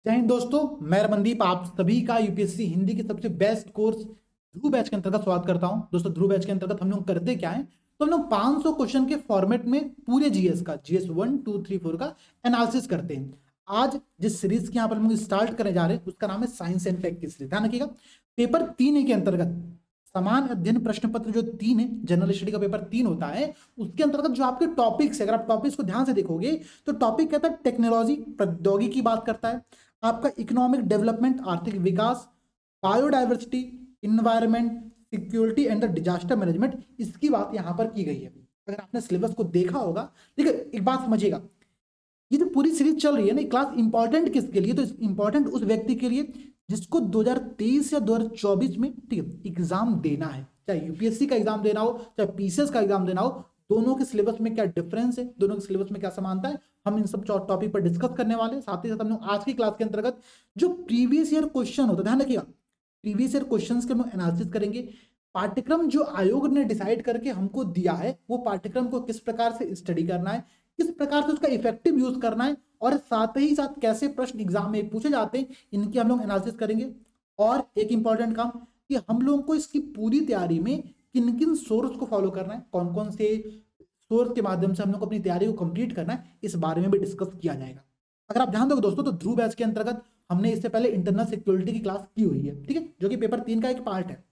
जय हिंद दोस्तों, मैं रमनदीप आप सभी का यूपीएससी हिंदी के सबसे बेस्ट कोर्स ध्रुव बैच के अंतर्गत स्वागत करता हूं। दोस्तों, ध्रुव बैच के अंतर्गत हम लोग करते क्या है, तो हम लोग 500 क्वेश्चन के फॉर्मेट में पूरे जीएस का जीएस 1, 2, 3, 4 का एनालिसिस करते हैं। आज जिस सीरीज के यहाँ पर हम स्टार्ट करने जा रहे हैं उसका नाम है साइंस एंड टेक की सीरीज। ध्यान रखिएगा, पेपर 3 के अंतर्गत समान अध्ययन प्रश्न पत्र जो 3 है, जनरल स्टडी का पेपर 3 होता है, उसके अंतर्गत जो आपके टॉपिक्स है, अगर आप टॉपिक्स को ध्यान से देखोगे तो टॉपिक कहता है टेक्नोलॉजी, प्रौद्योगिकी की बात करता है, आपका इकोनॉमिक डेवलपमेंट, आर्थिक विकास, biodiversity, environment, security and the disaster management, इसकी बात यहां पर की गई है। अगर आपने सिलेबस को देखा होगा, ठीक है, एक बात समझिएगा, ये जो पूरी सीरीज चल रही है ना, क्लास इंपॉर्टेंट किसके लिए, तो इंपॉर्टेंट उस व्यक्ति के लिए जिसको 2023 या 2024 में, ठीक है, एग्जाम देना है। चाहे यूपीएससी का एग्जाम देना हो, चाहे पीसीएस का एग्जाम देना हो, दोनों के सिलेबस में क्या डिफरेंस है, दोनों के सिलेबस में क्या समानता है, हम इन सब टॉपिक पर डिस्कस करने वाले हैं। साथ ही साथ हम लोग आज की क्लास के अंतर्गत जो प्रीवियस ईयर क्वेश्चन होता है, ध्यान रखिएगा, प्रीवियस ईयर क्वेश्चंस के हम लोग एनालिसिस करेंगे। पाठ्यक्रम जो आयोग ने डिसाइड करके हमको दिया है, वो पाठ्यक्रम को किस प्रकार से स्टडी करना है, किस प्रकार से उसका इफेक्टिव यूज करना है, और साथ ही साथ कैसे प्रश्न एग्जाम में पूछे जाते हैं, इनकी हम लोग एनालिसिस करेंगे। और एक इंपॉर्टेंट काम कि हम लोगों को इसकी पूरी तैयारी में किन किन सोर्स को फॉलो करना है, कौन कौन से सोर्स के माध्यम से हम लोग अपनी तैयारी को कंप्लीट करना है, इस बारे में भी डिस्कस किया जाएगा। अगर आप ध्यान दोगे दोस्तों, तो ध्रुव बैच के अंतर्गत हमने इससे पहले इंटरनल सिक्योरिटी की क्लास की हुई है, ठीक है, जो कि पेपर 3 का एक पार्ट है।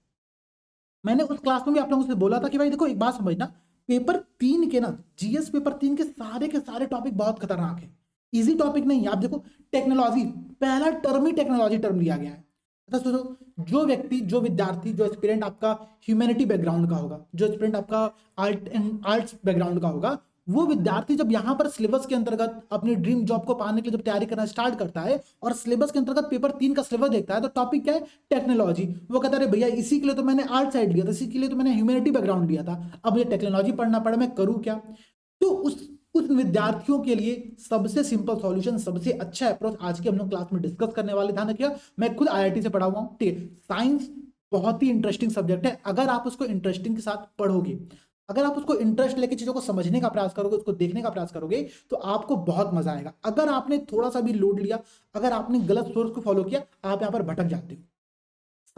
मैंने उस क्लास में भी आप लोगों से बोला था कि भाई देखो, एक बात समझना, पेपर 3 के ना, जीएस पेपर 3 के सारे टॉपिक बहुत खतरनाक है, इजी टॉपिक नहीं है। आप देखो, टेक्नोलॉजी, पहला टर्म ही टेक्नोलॉजी टर्म लिया गया है। जो व्यक्ति, जो विद्यार्थी, जो एस्पिरेंट आपका ह्यूमैनिटी बैकग्राउंड का होगा, जो एस्पिरेंट आपका आर्ट्स बैकग्राउंड का होगा, वो विद्यार्थी जब यहाँ पर सिलेबस के अंतर्गत अपनी ड्रीम जॉब को पाने के लिए जब तैयारी करना स्टार्ट करता है और सिलेबस के अंतर्गत पेपर 3 का सिलेबस देखता है, तो टॉपिक क्या है, टेक्नोलॉजी। वो कहता है भैया, इसी के लिए तो मैंने आर्ट साइड लिया था, इसी के लिए तो मैंने ह्यूमैनिटी बैकग्राउंड लिया था, अब मुझे टेक्नोलॉजी पढ़ना पड़ा, मैं करूँ क्या। तो उस विद्यार्थियों के लिए सबसे सिंपल सॉल्यूशन, सबसे अच्छा अप्रोच आज की हम लोग क्लास में डिस्कस करने वाले। ध्यान रखिएगा, मैं खुद आईआईटी से पढ़ा हुआ हूँ, ठीक है। साइंस बहुत ही इंटरेस्टिंग सब्जेक्ट है। अगर आप उसको इंटरेस्टिंग के साथ पढ़ोगे, अगर आप उसको इंटरेस्ट लेके चीजों को समझने का प्रयास करोगे, उसको देखने का प्रयास करोगे, तो आपको बहुत मजा आएगा। अगर आपने थोड़ा सा भी लोड लिया, अगर आपने गलत सोर्स को फॉलो किया, आप यहाँ पर भटक जाते हो।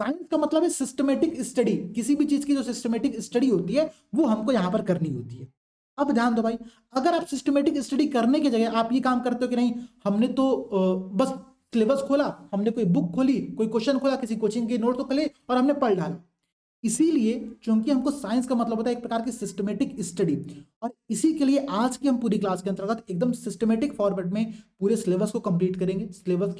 साइंस का मतलब है सिस्टमेटिक स्टडी। किसी भी चीज की जो सिस्टमेटिक स्टडी होती है, वो हमको यहाँ पर करनी होती है। अब ध्यान दो भाई, अगर आप सिस्टमेटिक स्टडी करने की जगह आप ये काम करते हो कि नहीं, हमने तो बस सिलेबस खोला, हमने कोई बुक खोली, कोई क्वेश्चन खोला, किसी कोचिंग के नोट तो खोले और हमने पढ़ डाला। इसीलिए क्योंकि हमको साइंस का मतलब होता है एक प्रकार की सिस्टमेटिक स्टडी, और इसी के लिए आज की हम पूरी क्लास के अंतर्गत एकदम सिस्टमेटिक फॉर्मेट में पूरे सिलेबस को कंप्लीट करेंगे, सिलेबस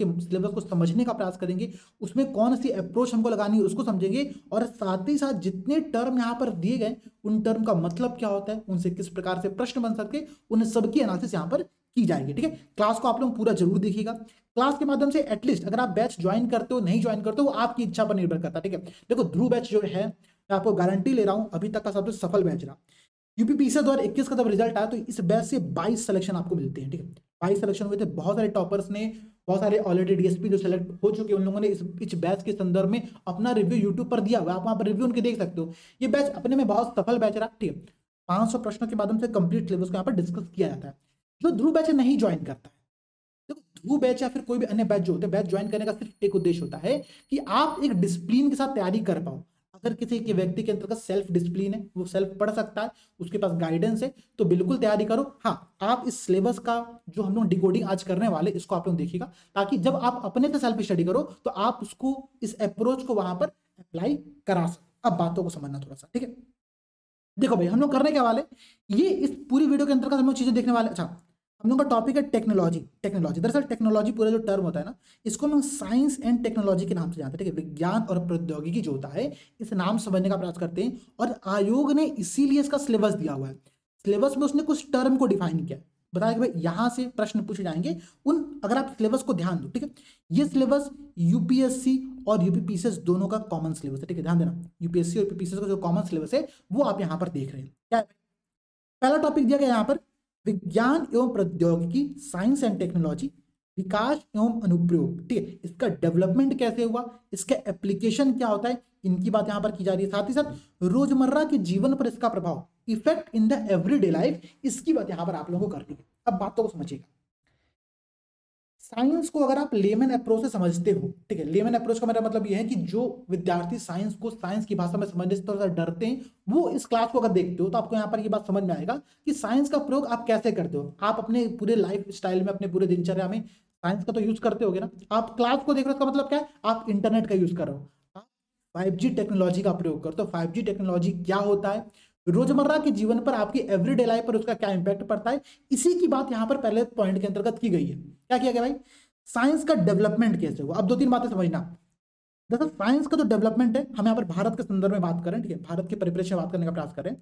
को समझने का प्रयास करेंगे, उसमें कौन सी अप्रोच हमको लगानी है उसको समझेंगे, और साथ ही साथ जितने टर्म यहाँ पर दिए गए, उन टर्म का मतलब क्या होता है, उनसे किस प्रकार से प्रश्न बन सकते, उन सबकी एनालिसिस यहाँ पर की जाएगी, ठीक है। क्लास को आप लोग पूरा जरूर देखिएगा। क्लास के माध्यम से एटलीस्ट अगर आप बैच ज्वाइन करते हो, नहीं ज्वाइन करते हो, वो आपकी इच्छा पर निर्भर करता है, ठीक है। देखो, ध्रुव बैच जो है, मैं आपको गारंटी ले रहा हूं, अभी तक का सबसे सफल बैच रहा। यूपीपीसीएस 2021 का जब रिजल्ट आया, तो इस बैच से 22 सिलेक्शन आपको मिलते हैं, ठीक है। 22 सिलेक्शन हुए थे, बहुत सारे टॉपर्स ने, बहुत सारे ऑलरेडी डीएसपी जो सेलेक्ट हो चुके हैं, उन लोगों ने इस बैच के संदर्भ में अपना रिव्यू यूट्यूब पर दिया हुआ, आप वहां पर रिव्यू उनके देख सकते हो। ये बैच अपने में बहुत सफल बैच रहा, ठीक है। 500 प्रश्नों के माध्यम से कंप्लीट सिलेबस को यहाँ पर डिस्कस किया जाता है। जो ध्रुव बैच नहीं ज्वाइन करता है, देखो, ध्रुव बैच या फिर कोई भी अन्य बैच जो होते हैं, बैच ज्वाइन करने का सिर्फ एक उद्देश्य होता है कि आप एक डिसिप्लिन के साथ तैयारी कर पाओ। अगर किसी के व्यक्ति के अंतर्गत सेल्फ डिसिप्लिन है, वो सेल्फ पढ़ सकता है, उसके पास गाइडेंस है, तो बिल्कुल तैयारी करो। हाँ, आप इस सिलेबस का जो हम लोग डिकोडिंग आज करने वाले, इसको आप लोग देखिएगा, ताकि जब आप अपने से सेल्फ स्टडी करो तो आप उसको, इस अप्रोच को वहां पर अप्लाई करा सको। अब बातों को समझना थोड़ा सा, ठीक है। देखो भाई, हम लोग करने के वाले, ये इस पूरी वीडियो के अंतर्गत हम लोग चीजें देखने वाले। अच्छा, हम लोग का टॉपिक है टेक्नोलॉजी। दरअसल टेक्नोलॉजी पूरा जो टर्म होता है ना, इसको हम साइंस एंड टेक्नोलॉजी के नाम से जानते हैं, ठीक है। विज्ञान और प्रौद्योगिकी जो होता है, इस नाम समझने का प्रयास करते हैं, और आयोग ने इसीलिए इसका सिलेबस दिया हुआ है। सिलेबस में उसने कुछ टर्म को डिफाइन किया, बताया कि भाई यहां से प्रश्न पूछे जाएंगे उन, अगर आप सिलेबस को ध्यान दो, ठीक है। ये सिलेबस यूपीएससी और यूपीपीसीएस दोनों का कॉमन सिलेबस है, ठीक है, ध्यान देना। यूपीएससी और यूपीपीसीएस का जो कॉमन सिलेबस है, वो आप यहां पर देख रहे हैं। क्या है पहला टॉपिक दिया गया यहाँ पर, विज्ञान एवं प्रौद्योगिकी, साइंस एंड टेक्नोलॉजी, विकास एवं अनुप्रयोग, ठीक है। इसका डेवलपमेंट कैसे हुआ, इसका एप्लीकेशन क्या होता है, इनकी बात यहां पर की जा रही है। साथ ही साथ रोजमर्रा के जीवन पर इसका प्रभाव, effect in the everyday life, इसकी बात यहां पर आप लोगों को करनी है। अब बातों को समझिएगा। साइंस को अगर आप लेमन अप्रोच से समझते हो, ठीक है, लेमन अप्रोच का मेरा मतलब ये है कि जो विद्यार्थी साइंस को साइंस की भाषा में समझने से थोड़ा सा डरते हैं, वो इस क्लास को अगर देखते हो तो आपको यहाँ पर ये बात समझ में आएगा कि साइंस का प्रयोग आप कैसे करते हो। आप अपने पूरे लाइफ स्टाइल में, अपने पूरे दिनचर्या में साइंस का तो यूज करते होगे ना। आप क्लास को देख रहे हो, इसका मतलब क्या है, आप इंटरनेट का यूज कर रहे हो, आप 5G टेक्नोलॉजी का प्रयोग करते हो। 5G टेक्नोलॉजी क्या होता है, रोजमर्रा के जीवन पर, आपकी एवरीडे लाइफ पर उसका क्या इंपैक्ट पड़ता है, इसी की बात यहाँ पर पहले पॉइंट के अंतर्गत की गई है। क्या किया गया भाई, साइंस का डेवलपमेंट कैसे हुआ। अब दो तीन बातें समझना। दरअसल साइंस का जो डेवलपमेंट है, हम यहाँ पर भारत के संदर्भ में बात करें, ठीक है, भारत के परिप्रेक्ष्य में बात करने का प्रयास करें,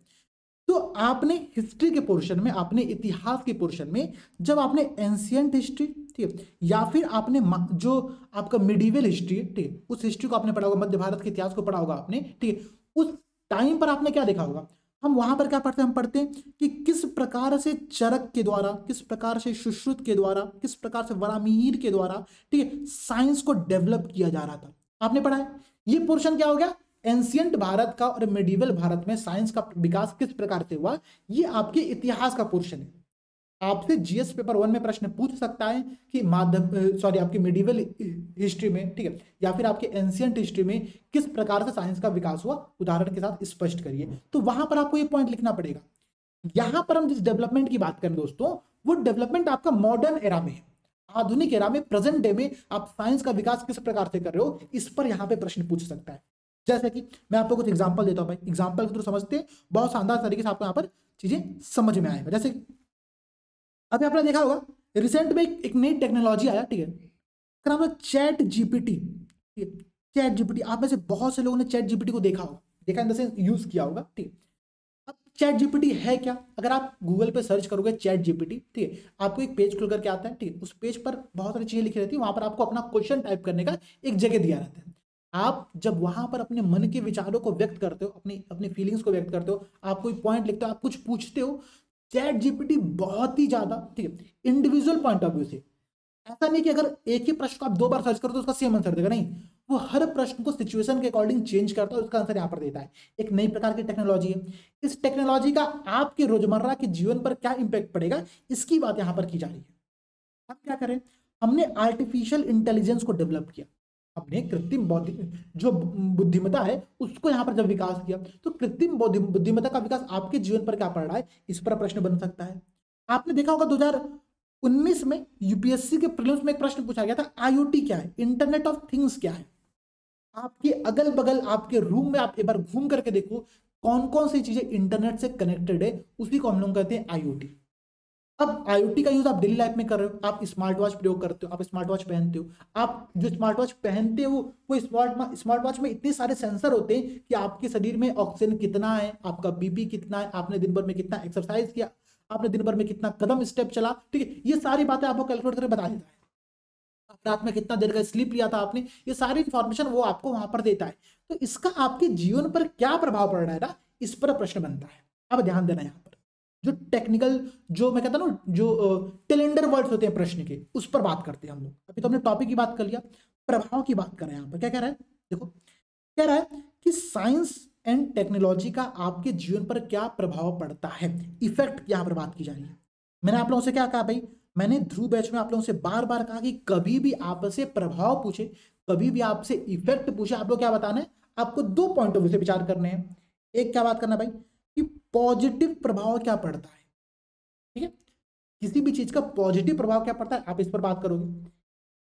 तो आपने हिस्ट्री के पोर्शन में, आपने इतिहास के पोर्शन में, जब आपने एंशियंट हिस्ट्री, ठीक है, या फिर आपने जो आपका मिडीवल हिस्ट्री, ठीक है, उस हिस्ट्री को आपने पढ़ा होगा, मध्य भारत के इतिहास को पढ़ा होगा आपने, ठीक है, उस टाइम पर आपने क्या देखा होगा, हम वहां पर क्या पढ़ते हैं, हम पढ़ते हैं कि किस प्रकार से चरक के द्वारा, किस प्रकार से सुश्रुत के द्वारा, किस प्रकार से वरामिहिर के द्वारा, ठीक है, साइंस को डेवलप किया जा रहा था। आपने पढ़ा है। ये पोर्शन क्या हो गया, एंशियंट भारत का और मेडिवल भारत में साइंस का विकास किस प्रकार से हुआ, ये आपके इतिहास का पोर्शन है। आपसे जीएस पेपर 1 में प्रश्न पूछ सकता है कि आपकी मेडिवल हिस्ट्री में, ठीक है, या फिर आपके एंशियंट हिस्ट्री में किस प्रकार से साइंस का विकास हुआ, उदाहरण के साथ स्पष्ट करिए। तो वहां पर आपको ये पॉइंट लिखना पड़ेगा। यहां पर हम जिस डेवलपमेंट की बात करें दोस्तों, वो डेवलपमेंट आपका मॉडर्न एरा में है, आधुनिक एरा में, प्रेजेंट डे में आप साइंस का विकास किस प्रकार से कर रहे हो, इस पर यहां पे प्रश्न पूछ सकता है। जैसे कि मैं आपको कुछ एग्जांपल देता हूं भाई, एग्जांपल के थ्रू समझते हैं, बहुत शानदार तरीके से आपको यहाँ पर चीजें समझ में आएगा। जैसे अभी आपने देखा होगा, रिसेंट में एक नई टेक्नोलॉजी आया, ठीक है, इसका नाम है चैट जीपीटी, ठीक है, चैट जीपीटी। आप में से बहुत से लोगों ने चैट जीपीटी को देखा होगा, देखा इन द सेंस यूज किया होगा, ठीक है। अब चैट जीपीटी है क्या, अगर आप गूगल पे सर्च करोगे चैट जीपीटी, ठीक है, आपको एक पेज खुल करके आता है, ठीक है, उस पेज पर बहुत सारी चीजें लिखी रहती है, वहां पर आपको अपना क्वेश्चन टाइप करने का एक जगह दिया रहता है। आप जब वहां पर अपने मन के विचारों को व्यक्त करते हो, अपनी अपनी फीलिंग्स को व्यक्त करते हो, आप कोई पॉइंट लिखते हो, आप कुछ पूछते हो, चैट जीपीटी बहुत ही ज्यादा, ठीक है, इंडिविजुअल पॉइंट ऑफ व्यू से, ऐसा नहीं कि अगर एक ही प्रश्न को आप 2 बार सर्च करो तो उसका सेम आंसर देगा, नहीं, वो हर प्रश्न को सिचुएशन के अकॉर्डिंग चेंज करता है, उसका आंसर यहाँ पर देता है। एक नई प्रकार की टेक्नोलॉजी है। इस टेक्नोलॉजी का आपके रोजमर्रा के जीवन पर क्या इंपैक्ट पड़ेगा, इसकी बात यहाँ पर की जा रही है। हम क्या करें, हमने आर्टिफिशियल इंटेलिजेंस को डेवलप किया, हमने कृत्रिम बौद्धिक जो बुद्धिमत्ता है उसको यहाँ पर जब विकास किया, तो कृत्रिम बुद्धिमत्ता का विकास आपके जीवन पर क्या पड़ रहा है, इस पर प्रश्न बन सकता है। आपने देखा होगा 2019 में यूपीएससी के प्रीलिम्स में एक प्रश्न पूछा गया था, आईओटी क्या है, इंटरनेट ऑफ थिंग्स क्या है। आपके अगल बगल, आपके रूम में आप एक बार घूम करके देखो, कौन कौन सी चीजें इंटरनेट से कनेक्टेड है, उसी को हम लोग कहते हैं आईओटी। अब आईओटी का यूज आप डेली लाइफ में कर रहे हो, आप स्मार्ट वॉच प्रयोग करते हो, आप स्मार्ट वॉच पहनते हो, आप जो स्मार्ट वॉच पहनते हो वो स्मार्ट वॉच में इतने सारे सेंसर होते हैं कि आपके शरीर में ऑक्सीजन कितना है, आपका बीपी कितना है, आपने दिन भर में कितना एक्सरसाइज किया, आपने दिन भर में कितना कदम स्टेप चला, ठीक है, ये सारी बातें आपको कैलकुलेट करके बता देता है। रात में कितना देर का स्लीप लिया था आपने, ये सारी इंफॉर्मेशन वो आपको वहां पर देता है। तो इसका आपके जीवन पर क्या प्रभाव पड़ रहा है ना, इस पर प्रश्न बनता है। अब ध्यान देना, यहाँ पर जो टेक्निकल, जो मैं कहता हूँ ना, जो कैलेंडर वर्ड्स होते हैं प्रश्न के, उस पर बात करते हैं हम लोग। अभी तो हमने टॉपिक की बात कर लिया, प्रभाव की बात कर रहे हैं। यहाँ पर क्या कह रहा है, देखो कह रहा है कि साइंस एंड टेक्नोलॉजी का आपके जीवन पर क्या प्रभाव पड़ता है, इफेक्ट यहाँ पर बात की जा रही है। मैंने आप लोगों से क्या कहा भाई, मैंने ध्रुव बैच में आप लोगों से बार बार कहा कि कभी भी आपसे प्रभाव पूछे, कभी भी आपसे इफेक्ट पूछे, आप लोग क्या बताना है, आपको 2 पॉइंट ऑफ व्यू से विचार करने हैं। एक क्या बात करना भाई, कि पॉजिटिव प्रभाव क्या पड़ता है, ठीक है, किसी भी चीज का पॉजिटिव प्रभाव क्या पड़ता है, आप इस पर बात करोगे,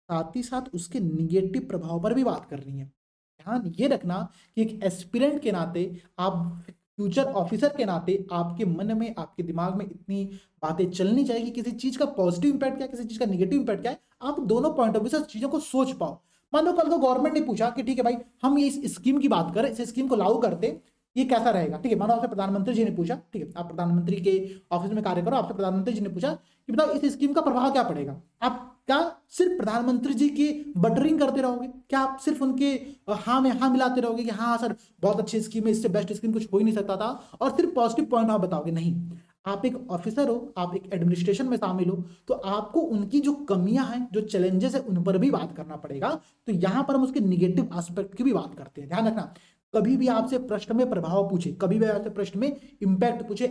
साथ ही साथ उसके निगेटिव प्रभाव पर भी बात करनी है। ध्यान ये रखना कि एक एस्पिरेंट के नाते, आप फ्यूचर ऑफिसर के नाते, आपके मन में, आपके दिमाग में इतनी बातें चलनी चाहिए कि किसी चीज का पॉजिटिव इंपैक्ट क्या है, किसी चीज का निगेटिव इंपैक्ट क्या है, आप दोनों पॉइंट ऑफ व्यू से चीजों को सोच पाओ। मान लो कल को गवर्नमेंट ने पूछा कि ठीक है भाई, हम ये इस स्कीम की बात करें, इस स्कीम को लागू करते, ये कैसा रहेगा, ठीक है, मानो आपसे प्रधानमंत्री जी ने पूछा, ठीक है, आप प्रधानमंत्री के ऑफिस में कार्य करो, आपसे प्रधानमंत्री जी ने पूछा कि बताओ इस स्कीम का प्रभाव क्या पड़ेगा, आप क्या सिर्फ प्रधानमंत्री जी की बटरिंग करते रहोगे, क्या आप सिर्फ उनके हाँ में हाँ मिलाते रहोगे कि हाँ सर बहुत अच्छी स्कीम है, इससे बेस्ट स्कीम कुछ हो ही नहीं सकता था, और सिर्फ पॉजिटिव पॉइंट आप बताओगे, नहीं। आप एक ऑफिसर हो, आप एक एडमिनिस्ट्रेशन में शामिल हो, तो आपको उनकी जो कमियां हैं, जो चैलेंजेस है, उन पर भी बात करना पड़ेगा। तो यहां पर हम उसके निगेटिव एस्पेक्ट की भी बात करते हैं। ध्यान रखना, कभी भी आपसे प्रश्न में प्रभाव पूछे, कभी भी आपसे प्रश्न में इंपैक्ट पूछे,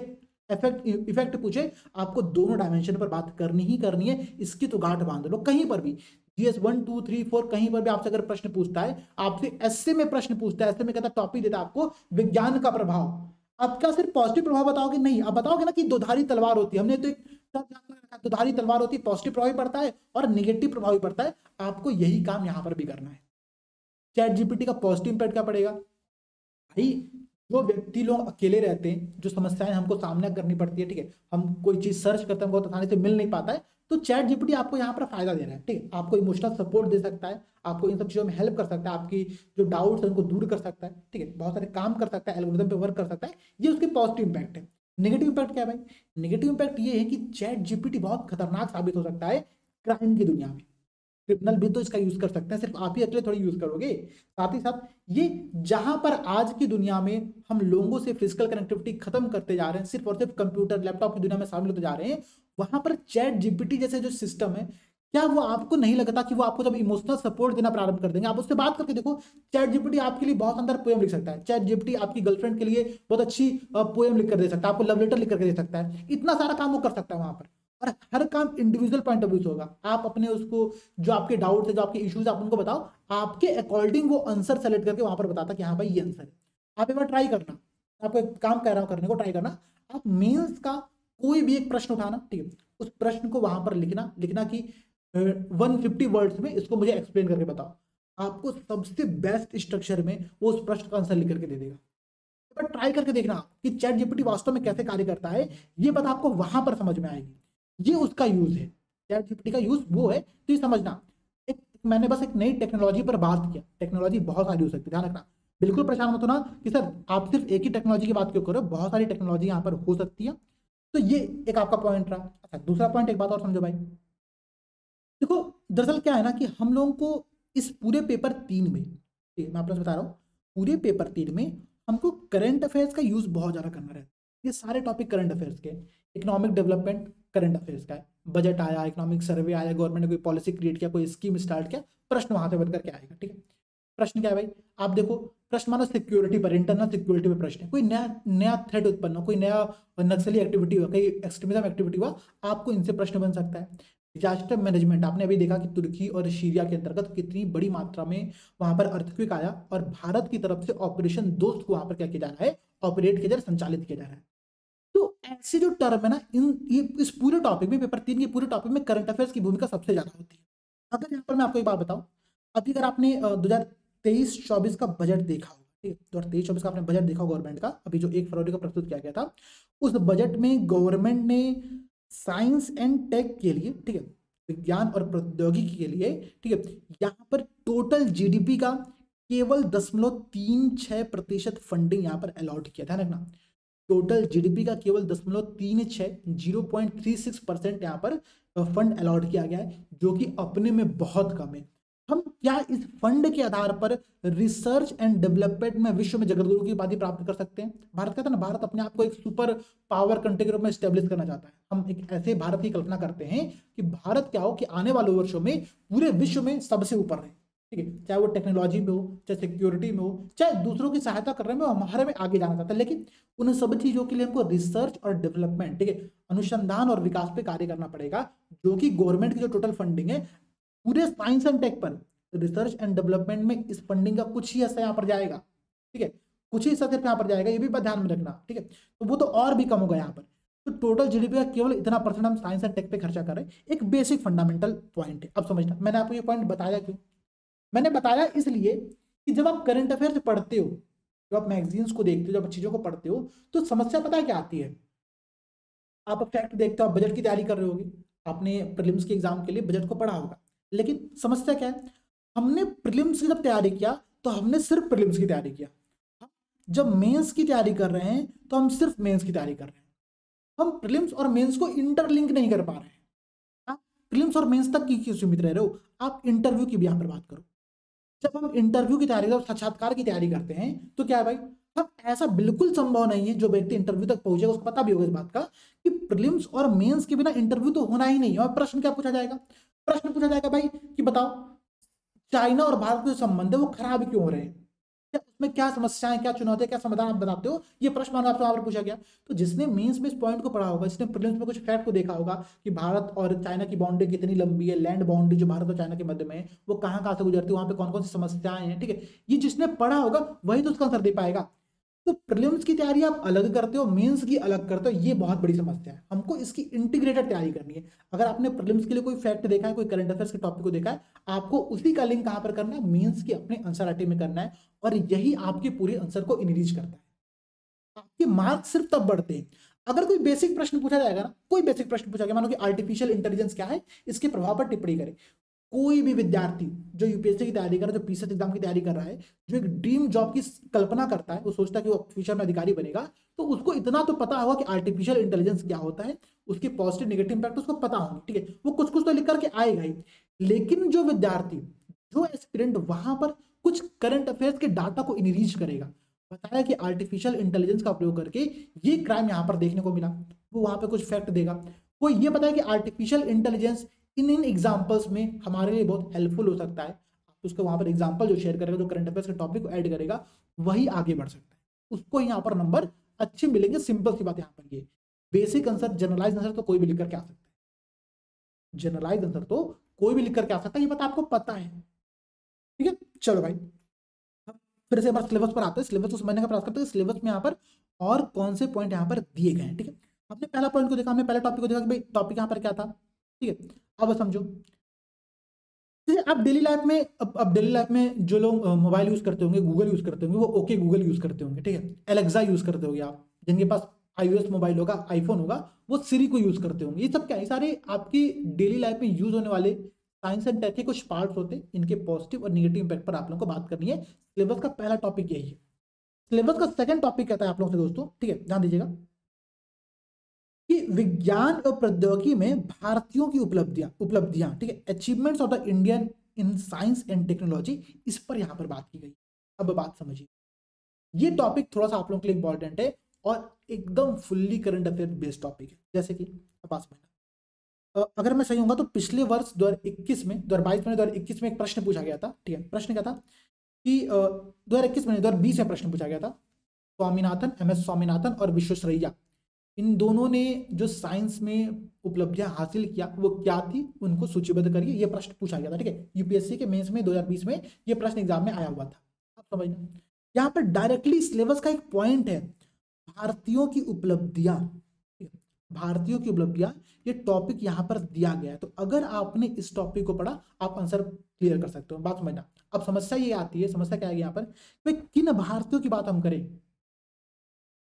इफेक्ट पूछे, आपको दोनों डायमेंशन पर बात करनी ही करनी है, इसकी तो गांठ बांध लो। कहीं पर भी जीएस 1 2 3 4 कहीं पर भी आपसे अगर प्रश्न पूछता है, आपसे एसए में प्रश्न पूछता है, एसए में कहता है टॉपिक देता है आपको विज्ञान का प्रभाव, आप क्या सिर्फ पॉजिटिव प्रभाव बताओगे? नहीं, आप बताओगे ना कि दुधारी तलवार होती है, हमने तो एक दुधारी तलवार होती है, पॉजिटिव प्रभाव भी पड़ता है और निगेटिव प्रभाव भी पड़ता है। आपको यही काम यहां पर भी करना है। चैट जीपीटी का पॉजिटिव इंपैक्ट क्या पड़ेगा भाई? जो व्यक्ति लोग अकेले रहते हैं, जो समस्याएं हमको सामना करनी पड़ती है, ठीक है, हम कोई चीज सर्च करते हैं, बहुत आसानी से मिल नहीं पाता है, तो चैट जीपीटी आपको यहाँ पर फायदा दे रहा है, ठीक है, आपको इमोशनल सपोर्ट दे सकता है, आपको इन सब चीजों में हेल्प कर सकता है, आपकी जो डाउट्स है उनको दूर कर सकता है, ठीक है, बहुत सारे काम कर सकता है, एल्गोरिथम पे वर्क कर सकता है। ये उसके पॉजिटिव इंपैक्ट है। नेगेटिव इंपैक्ट क्या है भाई? नेगेटिव इंपैक्ट ये है कि चैट जीपीटी बहुत खतरनाक साबित हो सकता है क्राइम की दुनिया में। क्रिमिनल भी तो इसका यूज कर सकते हैं, सिर्फ आप ही अकेले थोड़ी यूज करोगे। साथ ही साथ ये जहां पर आज की दुनिया में हम लोगों से फिजिकल कनेक्टिविटी खत्म करते जा रहे हैं, सिर्फ और सिर्फ कंप्यूटर लैपटॉप की दुनिया में शामिल होते जा रहे हैं, वहां पर चैट जीपीटी जैसे जो सिस्टम है, क्या वो आपको नहीं लगता कि वो आपको जब इमोशनल सपोर्ट देना प्रारंभ कर देंगे, आप उससे बात करके देखो, चैट जीपीटी आपके लिए बहुत अंदर पोएम लिख सकता है, चैट जीपीटी आपकी गर्लफ्रेंड के लिए बहुत अच्छी पोएम लिख कर दे सकता है, आपको लव लेटर लिख करके दे सकता है, इतना सारा काम वो कर सकता है वहां पर। और हर काम इंडिविजुअल पॉइंट ऑफ व्यू से होगा। आप अपने उसको जो आपके डाउट्स है, जो आपके इश्यूज है, आप उनको बताओ, आपके अकॉर्डिंग वो आंसर सेलेक्ट करके वहां पर बताता कि हाँ भाई ये आंसर है। आप एक बार ट्राई करना, आपको एक काम कह रहा हूं करने को, ट्राई करना, आप मेंस का कोई भी एक प्रश्न उठाना, ठीक है, उस प्रश्न को वहां पर लिखना कि 150 वर्ड्स में इसको मुझे एक्सप्लेन करके बताओ। आपको सबसे बेस्ट स्ट्रक्चर में वो उस प्रश्न का आंसर लिख करके दे देगा। पर ट्राई करके देखना कि चैट जीपीटी वास्तव में कैसे कार्य करता है, ये बात आपको वहां पर समझ में आएगी। ये उसका यूज है, चैट जीपीटी का यूज वो है, तो ये समझना। मैंने बस एक नई टेक्नोलॉजी पर बात किया, टेक्नोलॉजी बहुत सारी हो सकती है, ध्यान रखना। बिल्कुल परेशान मत होना कि सर आप सिर्फ एक ही टेक्नोलॉजी की बात क्यों करो, बहुत सारी टेक्नोलॉजी यहाँ पर हो सकती है। तो ये एक आपका पॉइंट रहा। अच्छा, दूसरा पॉइंट, एक बात और समझो भाई, देखो दरअसल क्या है ना कि हम लोगों को इस पूरे पेपर 3 में, मैं आपको बता रहा हूँ, पूरे पेपर 3 में हमको करंट अफेयर्स का यूज बहुत ज्यादा करना रहता है। ये सारे टॉपिक करंट अफेयर्स के, इकोनॉमिक डेवलपमेंट करंट अफेयर्स का है, बजट आया, इकोनॉमिक सर्वे आया, गवर्नमेंट ने कोई पॉलिसी क्रिएट किया, कोई स्कीम स्टार्ट किया, प्रश्न वहां से बनकर के आएगा, ठीक है। प्रश्न क्या है भाई? आप देखो, प्रश्न मानो सिक्योरिटी पर, इंटरनल सिक्योरिटी पर प्रश्न है, कोई नया थ्रेट उत्पन्न हो, कोई नया नक्सली एक्टिविटी हुआ, कोई एक्सट्रीमिज्म एक्टिविटी हुआ, आपको इनसे प्रश्न बन सकता है। डिजास्टर मैनेजमेंट, आपने अभी देखा कि तुर्की और सीरिया के अंतर्गत कितनी बड़ी मात्रा में वहां पर अर्थक्वेक आया और भारत की तरफ से ऑपरेशन दोस्त को वहां पर क्या किया जा रहा है, ऑपरेट किया जा रहा है, संचालित किया जा रहा है। तो ऐसे जो टर्म है ना, इस पूरे टॉपिक में, पेपर 3 के पूरे टॉपिक में करंट अफेयर्स की भूमिका सबसे ज्यादा होती है। अगर यहाँ पर मैं आपको एक बात बताऊं, अभी अगर आपने 2023-24 का बजट देखा होगा, ठीक है, 2023-24 का आपने बजट देखा गवर्नमेंट का, अभी जो 1 फरवरी को प्रस्तुत किया गया था, उस बजट में गवर्नमेंट ने साइंस एंड टेक के लिए, ठीक है, विज्ञान और प्रौद्योगिकी के लिए, ठीक है, यहाँ पर टोटल जीडीपी का केवल 0.36% फंडिंग यहाँ पर अलॉट किया, ध्यान रखना, टोटल जीडीपी का केवल 0.36% यहाँ पर फंड अलॉट किया गया है, जो कि अपने में बहुत कम है। हम क्या इस फंड के आधार पर रिसर्च एंड डेवलपमेंट में विश्व में जगतगुरु की उपाधि प्राप्त कर सकते हैं? भारत कहता है ना, भारत अपने आप को एक सुपर पावर कंट्री के रूप में स्टेब्लिश करना चाहता है। हम एक ऐसे भारत की कल्पना करते हैं कि भारत क्या हो कि आने वाले वर्षों में पूरे विश्व में सबसे ऊपर रहे, ठीक है, चाहे वो टेक्नोलॉजी में हो, चाहे सिक्योरिटी में हो, चाहे दूसरों की सहायता करने में, हमारे में आगे जाना चाहता है। लेकिन उन सब चीजों के लिए हमको रिसर्च और डेवलपमेंट, ठीक है, अनुसंधान और विकास पे कार्य करना पड़ेगा, जो कि गवर्नमेंट की जो टोटल फंडिंग है पूरे साइंस एंड टेक पर, रिसर्च एंड डेवलपमेंट में इस फंडिंग का कुछ ही हिस्सा यहाँ पर जाएगा, ठीक है, कुछ ही हिस्सा सिर्फ यहाँ पर जाएगा, ये भी बात ध्यान में रखना, ठीक है, तो वो तो और भी कम होगा यहाँ पर। तो टोटल जीडीपी का केवल इतना % हम साइंस एंड टेक पे खर्चा कर रहे हैं, एक बेसिक फंडामेंटल पॉइंट है। अब समझना, मैंने आपको ये पॉइंट बताया क्यों? मैंने बताया इसलिए कि जब आप करंट अफेयर्स पढ़ते हो, जब आप मैगजीन्स को देखते हो, जब चीजों को पढ़ते हो, तो समस्या पता है क्या आती है? आप फैक्ट देखते हो, आप बजट की तैयारी कर रहे होगे, आपने प्रीलिम्स के एग्जाम के लिए बजट को पढ़ा होगा, लेकिन समस्या क्या है? हमने प्रीलिम्स की जब तैयारी किया तो हमने सिर्फ प्रीलिम्स की तैयारी किया, जब मेंस की तैयारी कर रहे हैं तो हम सिर्फ मेंस की तैयारी कर रहे हैं, हम प्रीलिम्स और मेंस को इंटरलिंक नहीं कर पा रहे हैं। आप प्रीलिम्स और मेंस तक की क्यों सीमित रह रहे हो? आप इंटरव्यू की भी यहाँ पर बात करो। जब हम इंटरव्यू की तैयारी और साक्षात्कार की तैयारी करते हैं तो क्या है भाई, हम ऐसा बिल्कुल संभव नहीं है, जो व्यक्ति इंटरव्यू तक पहुंचेगा उसको पता भी होगा इस बात का कि प्रीलिम्स और मेंस के बिना इंटरव्यू तो होना ही नहीं है। और प्रश्न क्या पूछा जाएगा? प्रश्न पूछा जाएगा भाई कि बताओ चाइना और भारत के जो संबंध है वो खराब क्यों हो रहे हैं, क्या में क्या समस्याएं, क्या चुनौतियां, क्या समाधान आप बताते हो, ये प्रश्न मानो आपसे वहां पर पूछा गया। तो जिसने मेंस में इस पॉइंट को पढ़ा होगा, जिसने प्रीलिम्स में कुछ फैक्ट को देखा होगा कि भारत और चाइना की बाउंड्री कितनी लंबी है, लैंड बाउंड्री जो भारत और चाइना के मध्य में है वो कहाँ कहाँ से गुजरती है, वहां पे कौन कौन सी समस्याएं हैं, ठीक है, ये जिसने पढ़ा होगा वही तो उसका आंसर दे पाएगा। तो प्रीलिम्स की तैयारी आप अलग करते हो, मेंस की अलग करते हो, ये बहुत बड़ी समस्या है। हमको इसकी इंटीग्रेटेड तैयारी करनी है। अगर आपने प्रीलिम्स के लिए कोई फैक्ट देखा है, कोई करंट अफेयर्स के टॉपिक को देखा है, आपको उसी का लिंक कहां पर करना है, मेंस की अपने आंसर राइटिंग में करना है, और यही आपके पूरे आंसर को इनरीच करता है। आपके मार्क्स सिर्फ तब बढ़ते हैं अगर कोई बेसिक प्रश्न पूछा जाएगा ना, कोई बेसिक प्रश्न पूछा गया, मानो कि आर्टिफिशियल इंटेलिजेंस क्या है, इसके प्रभाव पर टिप्पणी करे। कोई भी विद्यार्थी जो यूपीएससी की तैयारी कर रहा है, जो पीसीएस एग्जाम की तैयारी कर रहा है, जो एक ड्रीम जॉब की कल्पना करता है, वो सोचता है कि वो फ्यूचर में अधिकारी बनेगा, तो उसको इतना तो पता होगा कि आर्टिफिशियल इंटेलिजेंस क्या होता है, उसके पॉजिटिव नेगेटिव इंपैक्ट उसको पता होंगे, ठीक है, वो कुछ कुछ तो लिख करके आएगा ही। लेकिन जो विद्यार्थी, जो एस्पिरेंट वहां पर कुछ करंट अफेयर्स के डाटा को इनरीच करेगा, बताया कि आर्टिफिशियल इंटेलिजेंस का प्रयोग करके ये क्राइम यहां पर देखने को मिला, वो वहां पर कुछ फैक्ट देगा। वो ये बताया कि आर्टिफिशियल इंटेलिजेंस इन एग्जांपल्स में हमारे लिए बहुत हेल्पफुल हो सकता है। आप उसको वहां पर एग्जांपल जो शेयर करेगा, जो करंट अफेयर्स के टॉपिक को ऐड करेगा, वही आगे बढ़ सकता है, उसको यहाँ पर नंबर अच्छे मिलेंगे। सिंपल सी बात यहाँ पर ये बेसिक आंसर, जनरलाइज आंसर तो कोई भी लिख करके आ सकता है, जनरलाइज आंसर तो कोई भी लिख करके आ सकता है, ये बात आपको पता है, ठीक है। चलो भाई, फिर से हमारे सिलेबस पर आते हैं, सिलेबस को समझने का प्रयास करते हैं, सिलेबस में यहाँ पर और कौन से पॉइंट यहाँ पर दिए गए हैं, ठीक है। हमने पहला पॉइंट को देखा, हमने पहले टॉपिक को देखा कि भाई टॉपिक यहाँ पर क्या था, ठीक है। अब समझो, आप डेली लाइफ में, अब डेली लाइफ में जो लोग मोबाइल यूज करते होंगे, गूगल यूज करते होंगे, वो ओके गूगल यूज करते होंगे, ठीक है। एलेक्सा यूज करते होंगे आप, जिनके पास iOS मोबाइल होगा, आईफोन होगा, वो सिरी को यूज करते होंगे। ये सब क्या है, सारे आपकी डेली लाइफ में यूज होने वाले साइंस एंड टेक के कुछ पार्ट्स होते हैं, इनके पॉजिटिव और निगेटिव इंपैक्ट पर आप लोगों को बात करनी है। सिलेबस का पहला टॉपिक यही है। सिलेबस का सेकंड टॉपिक कहता है आप लोगों से दोस्तों, ठीक है, ध्यान दीजिएगा, कि विज्ञान और प्रौद्योगिकी में भारतीयों की उपलब्धियां, ठीक है, achievements of the Indian in science and technology, इस पर यहां पर बात की गई। अब बात समझिए, ये टॉपिक थोड़ा सा आप लोगों के लिए इंपॉर्टेंट है और एकदम fully current affair based topic है। जैसे कि अब समझना, अगर मैं सही होऊंगा तो पिछले वर्ष 2021 में, 2022 में, 2021 में एक प्रश्न पूछा गया था, ठीक है। प्रश्न क्या था कि 2021 में, 2020 में प्रश्न पूछा गया था, स्वामीनाथन, MS स्वामीनाथन और विश्वेश्वरैया, इन दोनों ने जो साइंस में उपलब्धियां हासिल किया वो क्या थी, उनको सूचीबद्ध करिए। ये प्रश्न पूछा गया था, ठीक है, यूपीएससी के मेंस में 2020 में ये प्रश्न एग्जाम में आया हुआ था। आप समझना, यहाँ पर डायरेक्टली सिलेबस का एक पॉइंट है, भारतीयों की उपलब्धियां, भारतीयों की उपलब्धियां, ये टॉपिक यहाँ पर दिया गया है। तो अगर आपने इस टॉपिक को पढ़ा, आप आंसर क्लियर कर सकते हो। बात समझना, अब समस्या ये आती है, समस्या क्या है यहाँ पर, भाई किन भारतीयों की बात हम करें।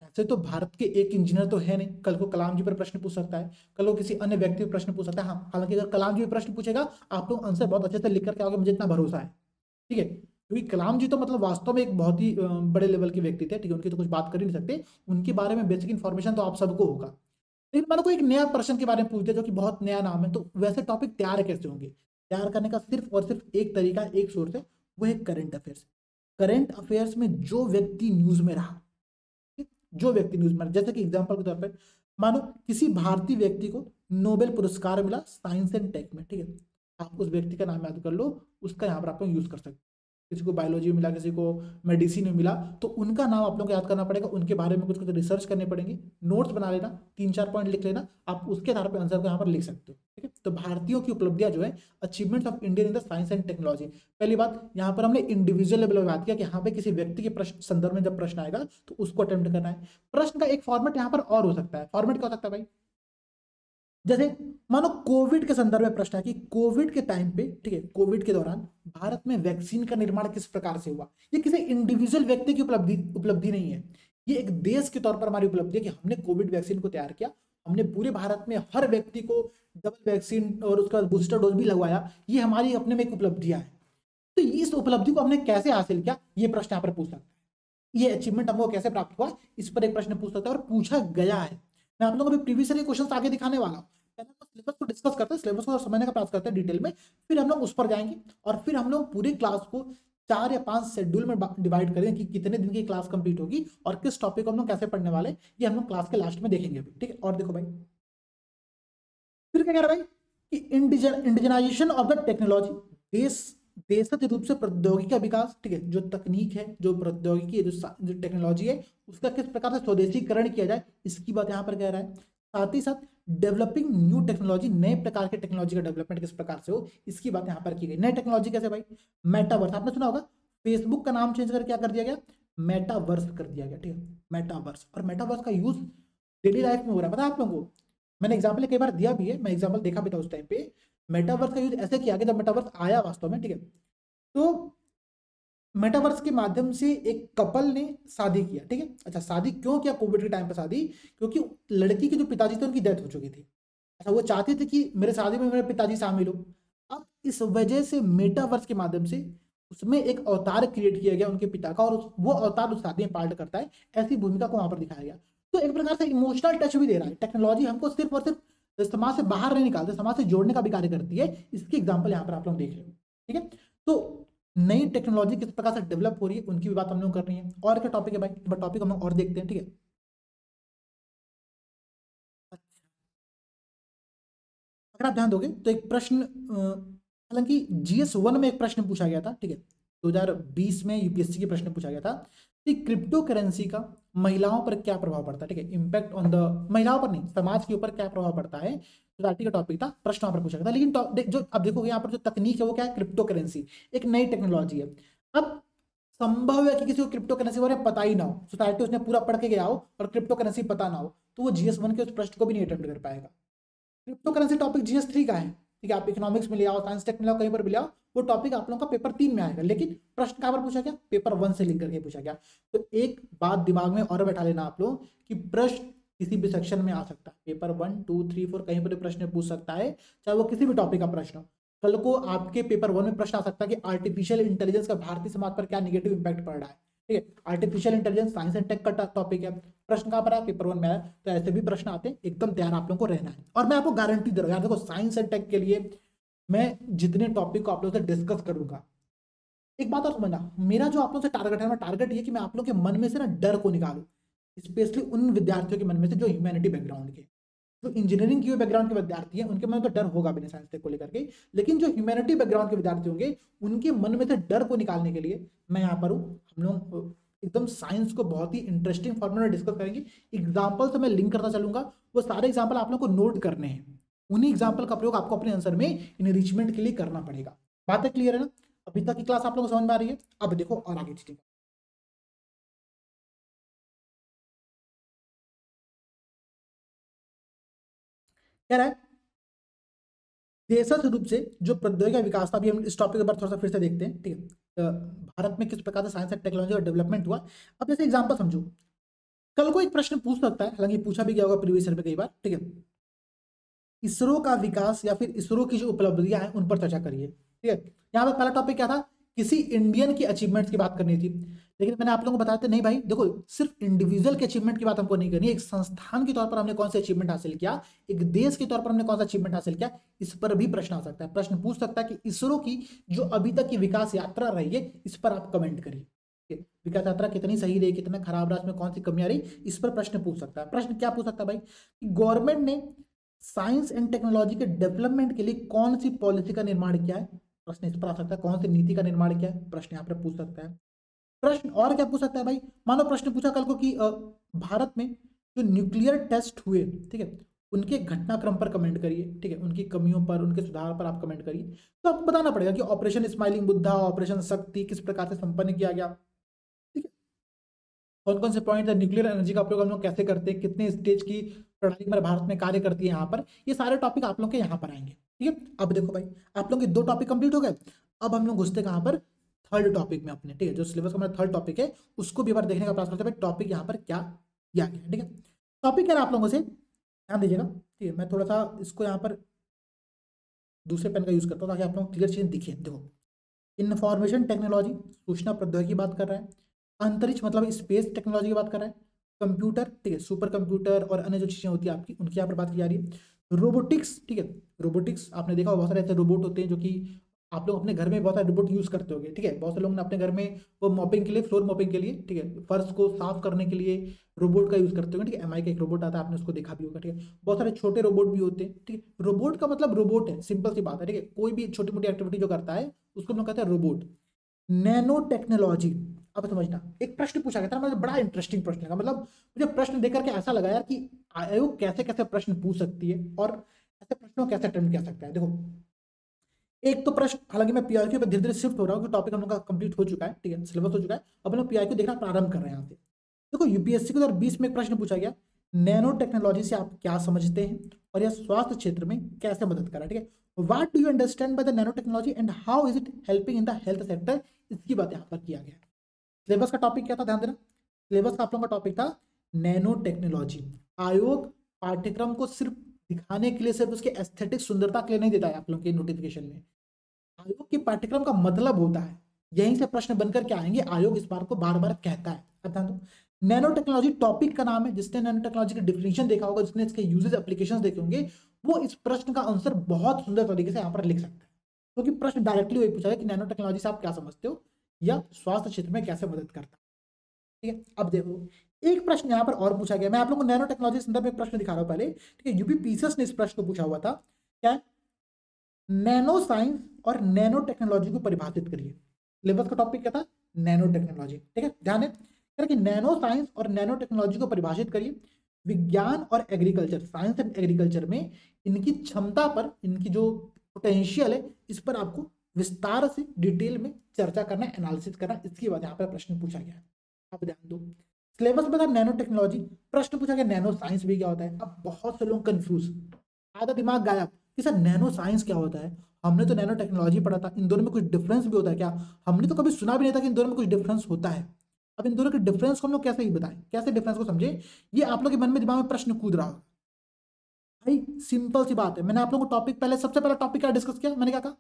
ऐसे तो भारत के एक इंजीनियर तो है नहीं, कल को कलाम जी पर प्रश्न पूछ सकता है, कल को किसी अन्य व्यक्ति पर प्रश्न पूछ सकता है। हाँ, हालांकि अगर कलाम जी पर प्रश्न पूछेगा, आप लोग आंसर बहुत अच्छे से लिख करके आओगे, मुझे इतना भरोसा है, ठीक है, क्योंकि कलाम जी तो मतलब वास्तव में एक बहुत ही बड़े लेवल के व्यक्ति थे, ठीक है, उनकी तो कुछ बात कर ही नहीं सकते, उनके बारे में बेसिक इन्फॉर्मेशन तो आप सबको होगा। लेकिन मैंने कोई एक नया पर्सन के बारे में पूछ दिया जो कि बहुत नया नाम है, तो वैसे टॉपिक तैयार कैसे होंगे। तैयार करने का सिर्फ और सिर्फ एक तरीका, एक सोर्स है, वो है करंट अफेयर्स। करंट अफेयर्स में जो व्यक्ति न्यूज में रहा, जो व्यक्ति न्यूज में, जैसे कि एग्जांपल के तौर पर मानो किसी भारतीय व्यक्ति को नोबेल पुरस्कार मिला साइंस एंड टेक में, ठीक है, आप उस व्यक्ति का नाम याद कर लो, उसका यहाँ पर आप लोग यूज कर सकते हैं। किसी को बायोलॉजी में मिला, किसी को मेडिसिन में मिला, तो उनका नाम आप लोगों को याद करना पड़ेगा, उनके बारे में कुछ कुछ रिसर्च करने पड़ेंगे, नोट्स बना लेना, 3-4 पॉइंट लिख लेना, आप उसके आधार पर आंसर को यहाँ पर लिख सकते हो, ठीक है। तो भारतीयों की उपलब्धियां जो है, achievements of Indian in the science and technology, पहली बात यहाँ पर हमने इंडिविजुअल लेवल में बात किया कि यहाँ पे किसी व्यक्ति के प्रश्न संदर्भ में जब प्रश्न आएगा तो उसको अटेम्प्ट करना है। प्रश्न का एक फॉर्मेट यहाँ पर और हो सकता है, फॉर्मेट क्या हो सकता है भाई, जैसे मानो कोविड के संदर्भ में प्रश्न है कि कोविड के टाइम पे, ठीक है, कोविड के दौरान भारत में वैक्सीन का निर्माण किस प्रकार से हुआ। ये किसी इंडिविजुअल व्यक्ति की उपलब्धि नहीं है, ये एक देश के तौर पर हमारी उपलब्धि है कि हमने कोविड वैक्सीन को तैयार किया, हमने पूरे भारत में हर व्यक्ति को डबल वैक्सीन और उसका बूस्टर डोज भी लगवाया, ये हमारी अपने में एक उपलब्धियां है। तो इस उपलब्धि को हमने कैसे हासिल किया, ये प्रश्न यहाँ पर पूछ सकता है। ये अचीवमेंट हमको कैसे प्राप्त हुआ, इस पर एक प्रश्न पूछ सकता है और पूछा गया है। मैं आप लोगों को प्रीवियस ईयर के क्वेश्चन आगे दिखाने वाला हूँ। पहले हम सिलेबस को डिस्कस करते हैं, सिलेबस को समझने का प्रयास करते हैं डिटेल में, फिर हम लोग उस पर जाएंगे और फिर हम लोग पूरी क्लास को 4 या 5 शेड्यूल में डिवाइड करें कि कितने दिन की क्लास कंप्लीट होगी और किस टॉपिक को हम लोग कैसे पढ़ने वाले, ये हम लोग क्लास के लास्ट में देखेंगे, ठीक है। और देखो भाई, फिर क्या कह रहा है भाई कि इंडिजनाइजेशन ऑफ द टेक्नोलॉजी, देश देशज रूप से प्रौद्योगिकी का विकास, ठीक है, जो तकनीक है, जो प्रौद्योगिकी है, जो टेक्नोलॉजी है, उसका किस प्रकार से स्वदेशीकरण किया जाए, इसकी बात यहाँ पर कह रहा है। साथ ही साथ डेवलपिंग न्यू टेक्नोलॉजी, नए प्रकार के टेक्नोलॉजी का डेवलपमेंट किस प्रकार से हो, इसकी बात यहाँ पर की गई। नई टेक्नोलॉजी कैसे भाई, मेटावर्स, आपने सुना होगा फेसबुक का नाम चेंज कर क्या कर दिया गया, मेटावर्स कर दिया गया, ठीक है, मेटावर्स। और मेटावर्स का यूज डेली लाइफ में हो रहा है, पता है आप लोगों को, मैंने एग्जाम्पल कई बार दिया भी है, मैं एग्जाम्पल देखा भी था उस टाइम पे। मेटावर्स का यूज ऐसे किया गया जब मेटावर्स आया वास्तव में, ठीक है, तो मेटावर्स के माध्यम से एक कपल ने शादी किया, ठीक है। अच्छा, शादी क्यों किया कोविड के टाइम पर शादी, क्योंकि लड़की के जो पिताजी थे उनकी डेथ हो चुकी थी। अच्छा, वो चाहते थे कि मेरे शादी में मेरे पिताजी शामिल हो। अब इस वजह से मेटावर्स के माध्यम से उसमें एक अवतार क्रिएट किया गया उनके पिता का, और वो अवतार उस शादी में पार्ट करता है, ऐसी भूमिका को वहां पर दिखाया गया। तो एक प्रकार से इमोशनल टच भी दे रहा है। टेक्नोलॉजी हमको सिर्फ और सिर्फ समाज से बाहर नहीं निकालते, समाज से जोड़ने का भी कार्य करती है। इसकी एग्जाम्पल यहाँ पर आप लोग देख रहे हो, ठीक है। तो नई टेक्नोलॉजी किस प्रकार से डेवलप हो रही है उनकी भी बात हम लोग कर रही है। और क्या टॉपिक है भाई, एक बार टॉपिक हम लोग और देखते हैं, ठीक है। अगर आप ध्यान दोगे तो एक प्रश्न, हालांकि GS1 में एक प्रश्न पूछा गया था, ठीक है, 2020 में यूपीएससी के प्रश्न पूछा गया था कि क्रिप्टो करेंसी का महिलाओं पर क्या प्रभाव पड़ता है, ठीक है, इम्पैक्ट ऑन द, महिलाओं पर नहीं, समाज के ऊपर क्या प्रभाव पड़ता है, सोसाइटी का टॉपिक था, प्रश्न वहां पर पूछा गया था। लेकिन जो अब देखोगे यहाँ पर जो तकनीक है वो क्या है, क्रिप्टो करेंसी, एक नई टेक्नोलॉजी है। अब संभव है कि किसी को क्रिप्टो करेंसी के बारे में पता ही ना हो, सोसाइटी उसने पूरा पढ़ के गया हो और क्रिप्टो करेंसी पता ना हो, तो वो GS1 के उस प्रश्न को भी नहीं अटेम्प्ट कर पाएगा। क्रिप्टो करेंसी टॉपिक GS3 का है, ठीक है, आप इकोनॉमिक्स में ले आओ, साइंस टेक में ले आओ, कहीं पर भी ले आओ, वो टॉपिक आप लोगों का पेपर 3 में आएगा। लेकिन प्रश्न कहाँ पर पूछा गया, पेपर 1 से लिंक करके पूछा गया। तो एक बात दिमाग में और बैठा लेना आप लोग कि प्रश्न किसी भी सेक्शन में आ सकता है, पेपर 1 2 3 4 कहीं पर प्रश्न पूछ सकता है, चाहे वो किसी भी टॉपिक का प्रश्न हो। कल को आपके पेपर 1 में प्रश्न आ सकता है कि आर्टिफिशियल इंटेलिजेंस का भारतीय समाज पर क्या निगेटिव इंपैक्ट पड़ रहा है, ठीक है। Artificial intelligence science and tech का टॉपिक है, प्रश्न कहाँ पर है, पेपर 1 में आया। तो ऐसे भी प्रश्न आते हैं, एकदम तैयार आप लोगों को रहना है। और मैं आपको गारंटी दे रहा हूँ यार, देखो साइंस एंड टेक के लिए मैं जितने टॉपिक को आप लोगों से डिस्कस करूंगा, एक बात और समझना, मेरा जो आप लोगों से टारगेट है, मैं टारगेट ये कि मैं आप लोगों के मन में से ना डर को निकालूं, स्पेशली उन विद्यार्थियों के मन में से जो ह्यूमैनिटी बैकग्राउंड के, जो इंजीनियरिंग की बैकग्राउंड के विद्यार्थी हैं, उनके मन में तो डर होगा भी नहीं साइंस टेक को लेकर के। लेकिन जो ह्यूमैनिटी बैकग्राउंड के विद्यार्थी होंगे, उनके मन में से डर को निकालने के लिए मैं यहाँ पर हूँ। हम लोग एकदम साइंस को बहुत ही इंटरेस्टिंग फॉर्मेट में डिस्कस करेंगे। एग्जाम्पल से मैं लिंक करता चलूंगा, वो सारे एग्जाम्पल आप लोग को नोट करने हैं, उन्हीं एग्जाम्पल का प्रयोग आपको अपने आंसर में इनरिचमेंट के लिए करना पड़ेगा। बातें क्लियर है ना, अभी तक की क्लास आप लोगों को समझ में आ रही है। अब देखो और आगे चीजें कह रहा है। देशज रूप से जो प्रौद्योगिकी का विकास था, अभी हम इस टॉपिक के बारे थोड़ा सा फिर से देखते हैं, ठीक है। भारत में किस प्रकार से साइंस एंड टेक्नोलॉजी का डेवलपमेंट हुआ। अब जैसे एग्जांपल समझो, कल को एक प्रश्न पूछ सकता है, हालांकि पूछा भी गया होगा प्रीवियस ईयर में कई बार, ठीक है, इसरो का विकास या फिर इसरो की जो उपलब्धियां हैं उन पर चर्चा करिए, ठीक है। यहाँ पर पहला टॉपिक क्या था, किसी इंडियन की अचीवमेंट्स की बात करनी थी। लेकिन मैंने आप लोगों को बताया था नहीं भाई, देखो सिर्फ इंडिविजुअल के अचीवमेंट की बात हमको नहीं करनी है, एक संस्थान के तौर पर हमने कौन से अचीवमेंट हासिल किया, एक देश के तौर पर हमने कौन सा अचीवमेंट हासिल किया, इस पर भी प्रश्न आ सकता है। प्रश्न पूछ सकता है कि इसरो की जो अभी तक की विकास यात्रा रही है, इस पर आप कमेंट करिए, विकास यात्रा कितनी सही रही, कितना खराब रहा, इसमें कौन सी कमियां रही, इस पर प्रश्न पूछ सकता है। प्रश्न क्या पूछ सकता है भाई, गवर्नमेंट ने साइंस एंड टेक्नोलॉजी के डेवलपमेंट के लिए कौन सी पॉलिसी का निर्माण किया है, प्रश्न इस पर आ सकता है। कौन सी नीति का निर्माण किया है, प्रश्न यहाँ पर पूछ सकता है। प्रश्न और क्या पूछ सकता है भाई, मानो प्रश्न पूछा कल को कि भारत में जो न्यूक्लियर टेस्ट हुए, ठीक है, उनके घटनाक्रम पर कमेंट करिए, ठीक है, उनकी कमियों पर, उनके सुधार पर आप कमेंट करिए। तो आपको बताना पड़ेगा कि ऑपरेशन स्माइलिंग बुद्धा, ऑपरेशन शक्ति किस प्रकार से संपन्न किया गया, ठीक है, कौन कौन से पॉइंट है, न्यूक्लियर एनर्जी का प्रयोग हम लोग कैसे करते हैं, कितने स्टेज की प्रणाली हमारे भारत में कार्य करती है यहाँ पर, ये सारे टॉपिक आप लोग के यहाँ पर आएंगे, ठीक है। अब देखो भाई, आप लोग के 2 टॉपिक कंप्लीट हो गए। अब हम लोग घुसते कहाँ पर, थर्ड टॉपिक में अपने, ठीक है, जो सिलेबस का हमारा थर्ड टॉपिक है उसको भी बार देखने का प्रयास करते हैं टॉपिक यहाँ पर क्या किया गया, ठीक है। टॉपिक क्या है आप लोगों से ध्यान दीजिएगा, ठीक है। मैं थोड़ा सा इसको यहाँ पर दूसरे पेन का यूज करता हूँ ताकि आप लोगों को क्लियर चीजें दिखे। देखो, इंफॉर्मेशन टेक्नोलॉजी, सूचना प्रौद्योगिकी की बात कर रहा है। अंतरिक्ष मतलब स्पेस टेक्नोलॉजी की बात कर रहा है। कंप्यूटर, ठीक है, सुपर कंप्यूटर और अन्य जो चीजें होती है आपकी, उनकी यहाँ पर बात की जा रही है। रोबोटिक्स, ठीक है, रोबोटिक्स आपने देखा बहुत सारे ऐसे रोबोट होते हैं जो कि आप लोग अपने घर में बहुत सारे रोबोट यूज करते होंगे, ठीक है, बहुत से लोगों ने अपने घर में वो मॉपिंग के लिए, फ्लोर मॉपिंग के लिए, ठीक है, फर्श को साफ करने के लिए रोबोट का यूज करते होंगे, ठीक है। एमआई का एक रोबोट आता है, आपने उसको देखा भी होगा, ठीक है। बहुत सारे छोटे रोबोट भी होते हैं, ठीक है। रोबोट का मतलब रोबोट है, सिंपल सी बात है, ठीक है। कोई भी छोटी मोटी एक्टिविटी जो करता है उसको हम लोग कहते हैं रोबोट। नैनो टेक्नोलॉजी, अब समझना, एक प्रश्न पूछा गया था, मुझे बड़ा इंटरेस्टिंग प्रश्न लगा, मतलब मुझे प्रश्न देख करके ऐसा लगा यार कि आयोग कैसे कैसे प्रश्न पूछ सकती है और ऐसे प्रश्नों को कैसे अटेम्प्ट कर सकता है। देखो, एक तो प्रश्न, हालांकि मैं पीआईक्यू पे धीरे धीरे शिफ्ट हो रहा हूँ, टॉपिक हम लोग का कंप्लीट हो चुका है, ठीक है, सिलेबस हो चुका है, अब हम लोग पीआईक्यू देखना प्रारंभ कर रहे हैं यहाँ से। देखो, यूपीएससी के 2020 में एक प्रश्न पूछा गया, नैनो टेक्नोलॉजी से आप क्या समझते हैं और यह स्वास्थ्य क्षेत्र में कैसे मदद कर रहा है, ठीक है। What do you understand by the nano technology and how is it helping in the health sector, इसकी बात यहाँ पर किया गया है। सिलेबस का टॉपिक क्या था, ध्यान देना, सिलेबस का आप लोगों का टॉपिक था नैनो टेक्नोलॉजी। आयोग पाठ्यक्रम को सिर्फ दिखाने के लिए, सिर्फ उसके एस्थेटिक सुंदरता के लिए नहीं देता है आप लोगों के नोटिफिकेशन में। आयोग के पाठ्यक्रम का मतलब होता है, यहीं से प्रश्न बनकर के आएंगे, आयोग इस बात को बार बार कहता है। अब ध्यान दो, नैनो टेक्नोलॉजी टॉपिक का नाम है, जिसने नैनो टेक्नोलॉजी की डिफिनेशन देखा होगा, जिसने इसके यूजेज एप्लीकेशंस देखे होंगे, वो इस प्रश्न का आंसर बहुत सुंदर तरीके से यहाँ पर लिख सकता है, क्योंकि प्रश्न डायरेक्टली वही पूछा है कि नैनो टेक्नोलॉजी से आप क्या समझते हो या स्वास्थ्य क्षेत्र में कैसे मदद करता है, ठीक है। अब देखो, एक प्रश्न यहाँ पर और पूछा गया, मैं आप लोगों को नैनो टेक्नोलॉजी के संदर्भ में प्रश्न दिखा रहा हूँ पहले, ठीक है। यूपी पीसीएस ने इस प्रश्न को पूछा हुआ था, क्या है, नैनो साइंस और नैनो टेक्नोलॉजी को परिभाषित करिए। सिलेबस का टॉपिक क्या था, नैनो टेक्नोलॉजी, ठीक है। ध्यान है कि नैनो साइंस और नैनो टेक्नोलॉजी को परिभाषित करिए। विज्ञान और एग्रीकल्चर, साइंस एंड एग्रीकल्चर में इनकी क्षमता पर, इनकी जो पोटेंशियल है, इस पर आपको विस्तार से डिटेल में चर्चा करना, एनालिसिस करना, इसकी बात यहाँ पर प्रश्न पूछा गया है। आप ध्यान दो, सिलेबस में था नैनो टेक्नोलॉजी, प्रश्न पूछा गया नैनो साइंस भी क्या होता है। अब बहुत से लोग कंफ्यूज, आधा दिमाग गायब कि सर नैनो साइंस क्या होता है, हमने तो नैनो टेक्नोलॉजी पढ़ा था, इन दोनों में कुछ डिफरेंस भी होता है क्या, हमने तो कभी सुना भी नहीं था कि इन दोनों में कुछ डिफरेंस होता है। अब इन दोनों के डिफरेंस को हम लोग कैसे ही बताएं, कैसे डिफरेंस को समझे, ये आप लोग के मन में, दिमाग में प्रश्न कूद रहा होगा। भाई सिंपल सी बात है, मैंने आप लोगों को टॉपिक, पहले सबसे पहला टॉपिक क्या डिस्कस किया, मैंने क्या कहा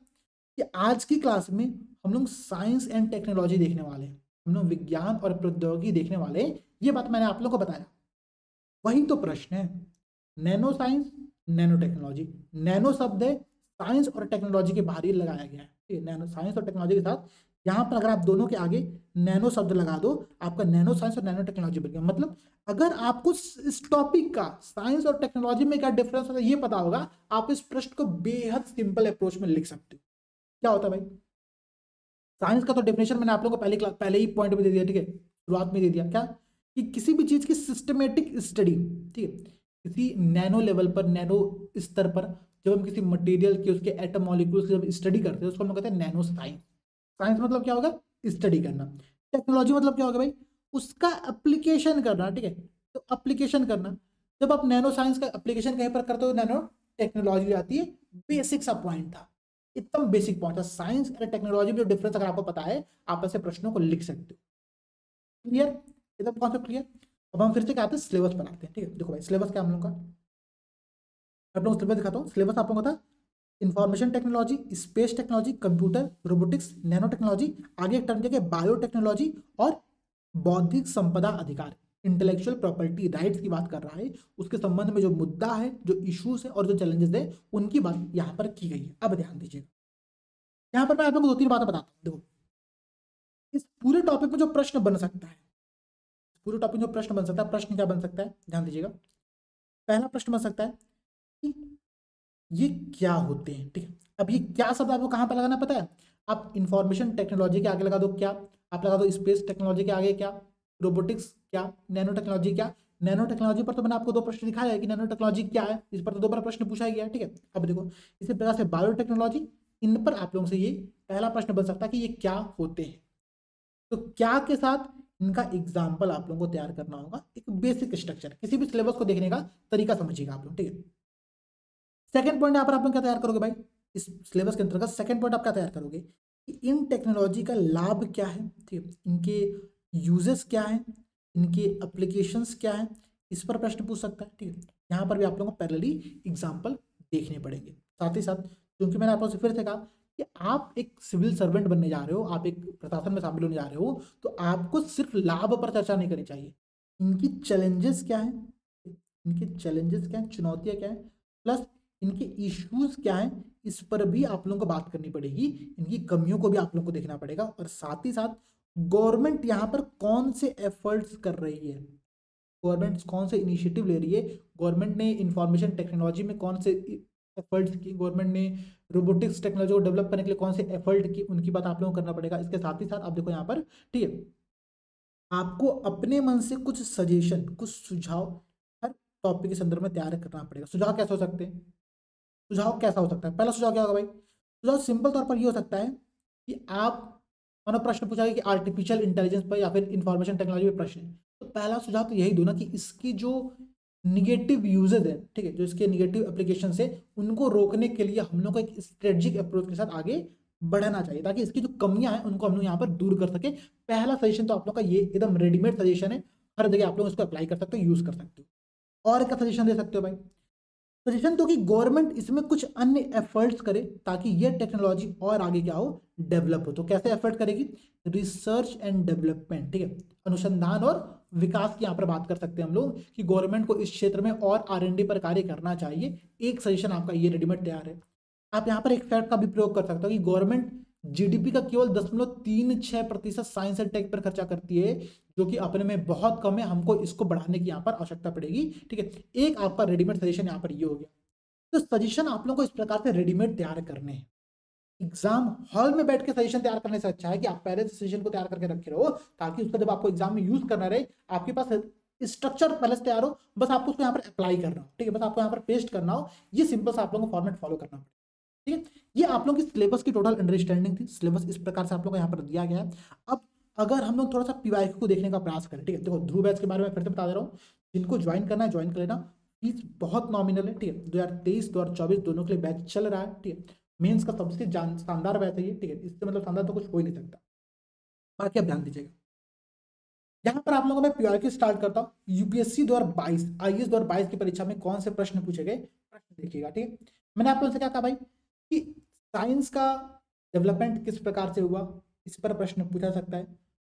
कि आज की क्लास में हम लोग साइंस एंड टेक्नोलॉजी देखने वाले हैं, हम लोग विज्ञान और प्रौद्योगिकी देखने वाले हैं, ये बात मैंने आप लोगों को बताया। वही तो प्रश्न है, nano science, nano technology, nano शब्द है साइंस और टेक्नोलॉजी के बाहर ही लगाया गया है, ठीक है। नैनो साइंस और टेक्नोलॉजी के साथ यहाँ पर अगर आप दोनों के आगे नैनो शब्द लगा दो, आपका नैनो साइंस और नैनो टेक्नोलॉजी बन गया। मतलब अगर आपको इस टॉपिक का साइंस और टेक्नोलॉजी में क्या डिफरेंस होता है ये पता होगा, आप इस प्रश्न को बेहद सिंपल अप्रोच में लिख सकते हो। क्या होता है भाई, साइंस का तो डेफिनेशन मैंने आप लोगों को पहले ही पॉइंट में दे दिया, ठीक है, शुरुआत में दे दिया, क्या कि किसी भी चीज की सिस्टमेटिक स्टडी, ठीक है, किसी नैनो लेवल पर, नैनो स्तर पर जब हम किसी मटेरियल के, उसके एटम मॉलिक्यूल्स की जब स्टडी करते हैं, उसको हम लोग कहते हैं नैनो साइंस। साइंस मतलब क्या होगा, स्टडी करना। टेक्नोलॉजी मतलब क्या होगा भाई, उसका एप्लीकेशन करना, ठीक है। तो एप्लीकेशन करना, जब आप नैनो साइंस का एप्लीकेशन कहीं पर करते हो, नैनो टेक्नोलॉजी आती है। बेसिक सा पॉइंट था, एकदम बेसिक पॉइंट था। साइंस और टेक्नोलॉजी में जो डिफरेंस अगर आपको पता है, आप ऐसे प्रश्नों को लिख सकते हो। क्लियर, एकदम कॉन्सेप्ट क्लियर। अब हम फिर से क्या आते हैं, सिलेबस पर आते हैं, ठीक है। देखो भाई, सिलेबस क्या हम लोग का, आप लोगों को सिलेबस दिखाता हूँ। सिलेबस आप लोगों को था information technology, space technology, computer, robotics, nano technology, आगे एक टर्म देखिए बायोटेक्नोलॉजी, और बौद्धिक संपदा अधिकार, इंटेलेक्चुअल प्रॉपर्टी राइट्स की बात कर रहा है। उसके संबंध में जो मुद्दा है, जो इश्यूज है और जो चैलेंजेस है, उनकी बात यहाँ पर की गई है। अब ध्यान दीजिएगा, यहाँ पर मैं आप लोगों को 2-3 बातें बताता हूँ। देखो, इस पूरे टॉपिक में जो प्रश्न बन सकता है, पूरे टॉपिक में जो प्रश्न बन सकता है, प्रश्न क्या बन सकता है, ध्यान दीजिएगा। पहला प्रश्न बन सकता है कि ये क्या होते हैं, ठीक है। अब ये क्या शब्द आपको कहाँ पर लगाना पता है, आप इंफॉर्मेशन टेक्नोलॉजी के आगे लगा दो क्या, आप लगा दो स्पेस टेक्नोलॉजी के आगे क्या, रोबोटिक्स क्या, नैनो टेक्नोलॉजी क्या। नैनो टेक्नोलॉजी पर तो मैंने आपको 2 प्रश्न दिखाया है कि नैनो टेक्नोलॉजी क्या है, इस पर तो 2 बार प्रश्न पूछा गया है, ठीक है। अब देखो, इसी प्रकार से बायोटेक्नोलॉजी, इन पर आप लोगों से ये पहला प्रश्न बन सकता है कि ये क्या होते हैं। तो क्या के साथ इनका एग्जाम्पल आप लोगों को तैयार करना होगा, एक बेसिक स्ट्रक्चर, किसी भी सिलेबस को देखने का तरीका समझिएगा आप लोग, ठीक है। सेकंड पॉइंट यहाँ पर आप लोग क्या तैयार करोगे भाई, इस सिलेबस के अंतर्गत सेकंड पॉइंट आप क्या तैयार करोगे कि इन टेक्नोलॉजी का लाभ क्या है, ठीक है, इनके यूजेस क्या है, इनके एप्लीकेशंस क्या है, इस पर प्रश्न पूछ सकता है, ठीक है। यहाँ पर भी आप लोगों को पैरेलली एग्जाम्पल देखने पड़ेंगे। साथ ही साथ, क्योंकि मैंने आप लोगों से फिर से कहा कि आप एक सिविल सर्वेंट बनने जा रहे हो, आप एक प्रशासन में शामिल होने जा रहे हो, तो आपको सिर्फ लाभ पर चर्चा नहीं करनी चाहिए, इनकी चैलेंजेस क्या है, इनके चैलेंजेस क्या है, चुनौतियाँ क्या है, प्लस इनके इश्यूज क्या हैं, इस पर भी आप लोगों को बात करनी पड़ेगी, इनकी कमियों को भी आप लोगों को देखना पड़ेगा, और साथ ही साथ गवर्नमेंट यहाँ पर कौन से एफर्ट्स कर रही है, गवर्नमेंट कौन से इनिशिएटिव ले रही है, गवर्नमेंट ने इंफॉर्मेशन टेक्नोलॉजी में कौन से एफर्ट्स की, गवर्नमेंट ने रोबोटिक्स टेक्नोलॉजी को डेवलप करने के लिए कौन से एफर्ट की, उनकी बात आप लोगों को करना पड़ेगा। इसके साथ ही साथ आप देखो यहाँ पर, ठीक है, आपको अपने मन से कुछ सजेशन, कुछ सुझाव हर टॉपिक के संदर्भ में तैयार करना पड़ेगा। सुझाव कैसे हो सकते हैं, सुझाव कैसा हो सकता है, पहला सुझाव क्या होगा भाई, सुझाव सिंपल तौर पर ये हो सकता है कि आप, मानो प्रश्न पूछा गया कि आर्टिफिशियल इंटेलिजेंस पर या फिर इंफॉर्मेशन टेक्नोलॉजी पे प्रश्न है, तो पहला सुझाव तो यही दो ना कि इसकी जो निगेटिव यूजेज है, ठीक है, जो इसके निगेटिव एप्लीकेशन है, उनको रोकने के लिए हम लोग को एक स्ट्रेटेजिक अप्रोच के साथ आगे बढ़ना चाहिए, ताकि इसकी जो कमियां हैं उनको हम लोग यहाँ पर दूर कर सके। पहला सजेशन तो आप लोग का ये एकदम रेडीमेड सजेशन है, हर जगह आप लोग इसको अप्लाई कर सकते हो, यूज कर सकते हो। और क्या सजेशन दे सकते हो भाई, सजेशन तो कि गवर्नमेंट इसमें कुछ अन्य एफर्ट्स करे ताकि ये टेक्नोलॉजी और आगे क्या हो, डेवलप हो। तो कैसे एफर्ट करेगी, रिसर्च एंड डेवलपमेंट, ठीक है, अनुसंधान और विकास की यहाँ पर बात कर सकते हैं हम लोग कि गवर्नमेंट को इस क्षेत्र में और R&D पर कार्य करना चाहिए। एक सजेशन आपका ये रेडीमेड तैयार है। आप यहाँ पर एक फैक्ट का भी प्रयोग कर सकते हो कि गवर्नमेंट जीडीपी का केवल 0.36% साइंस एंड टेक पर खर्चा करती है, जो कि अपने में बहुत कम है, हमको इसको बढ़ाने की यहाँ पर आवश्यकता पड़ेगी, ठीक है। एक आपका रेडीमेड सजेशन यहाँ पर ये हो गया। तो सजेशन आप लोगों को इस प्रकार से रेडीमेड तैयार करने हैं। एग्जाम हॉल में बैठ के सजेशन तैयार करने से अच्छा है कि आप पहले से सजेशन को तैयार करके रखे रहो, ताकि उसका जब आपको एग्जाम में यूज करना रहे, आपके पास स्ट्रक्चर पहले से तैयार हो, बस आपको उसको यहाँ पर अप्लाई करना हो, ठीक है, बस आपको यहाँ पर पेस्ट करना हो। ये सिंपल सा आप लोगों को फॉर्मेट फॉलो करना पड़ेगा, ठीक है। ये आप लोगों की सिलेबस की टोटल अंडरस्टैंडिंग थी। सिलेबस इस प्रकार से आप लोगों को यहाँ पर दिया गया है। अब अगर हम लोग थोड़ा सा पीवाईक्यू को देखने का प्रयास करें, ठीक है, देखो ध्रुव बैच के बारे में फिर से बता दे रहा हूँ, जिनको ज्वाइन करना है ज्वाइन कर लेना, फीस बहुत नॉमिनल है, ठीक है, 2023 2024 दोनों के लिए बैच चल रहा है, ठीक है, मेंस का सबसे शानदार बैच है ये, ठीक है, इससे मतलब शानदार तो कुछ हो ही नहीं सकता। बाकी आप ध्यान दीजिएगा, यहाँ पर आप लोगों को मैं पीवाईक्यू स्टार्ट करता हूँ। यूपीएससी 2022 आईएएस 2022 की परीक्षा में कौन से प्रश्न पूछे गए, प्रश्न देखिएगा, ठीक है। मैंने आप लोगों से क्या कहा भाई कि साइंस का डेवलपमेंट किस प्रकार से हुआ, इस पर प्रश्न पूछा सकता है।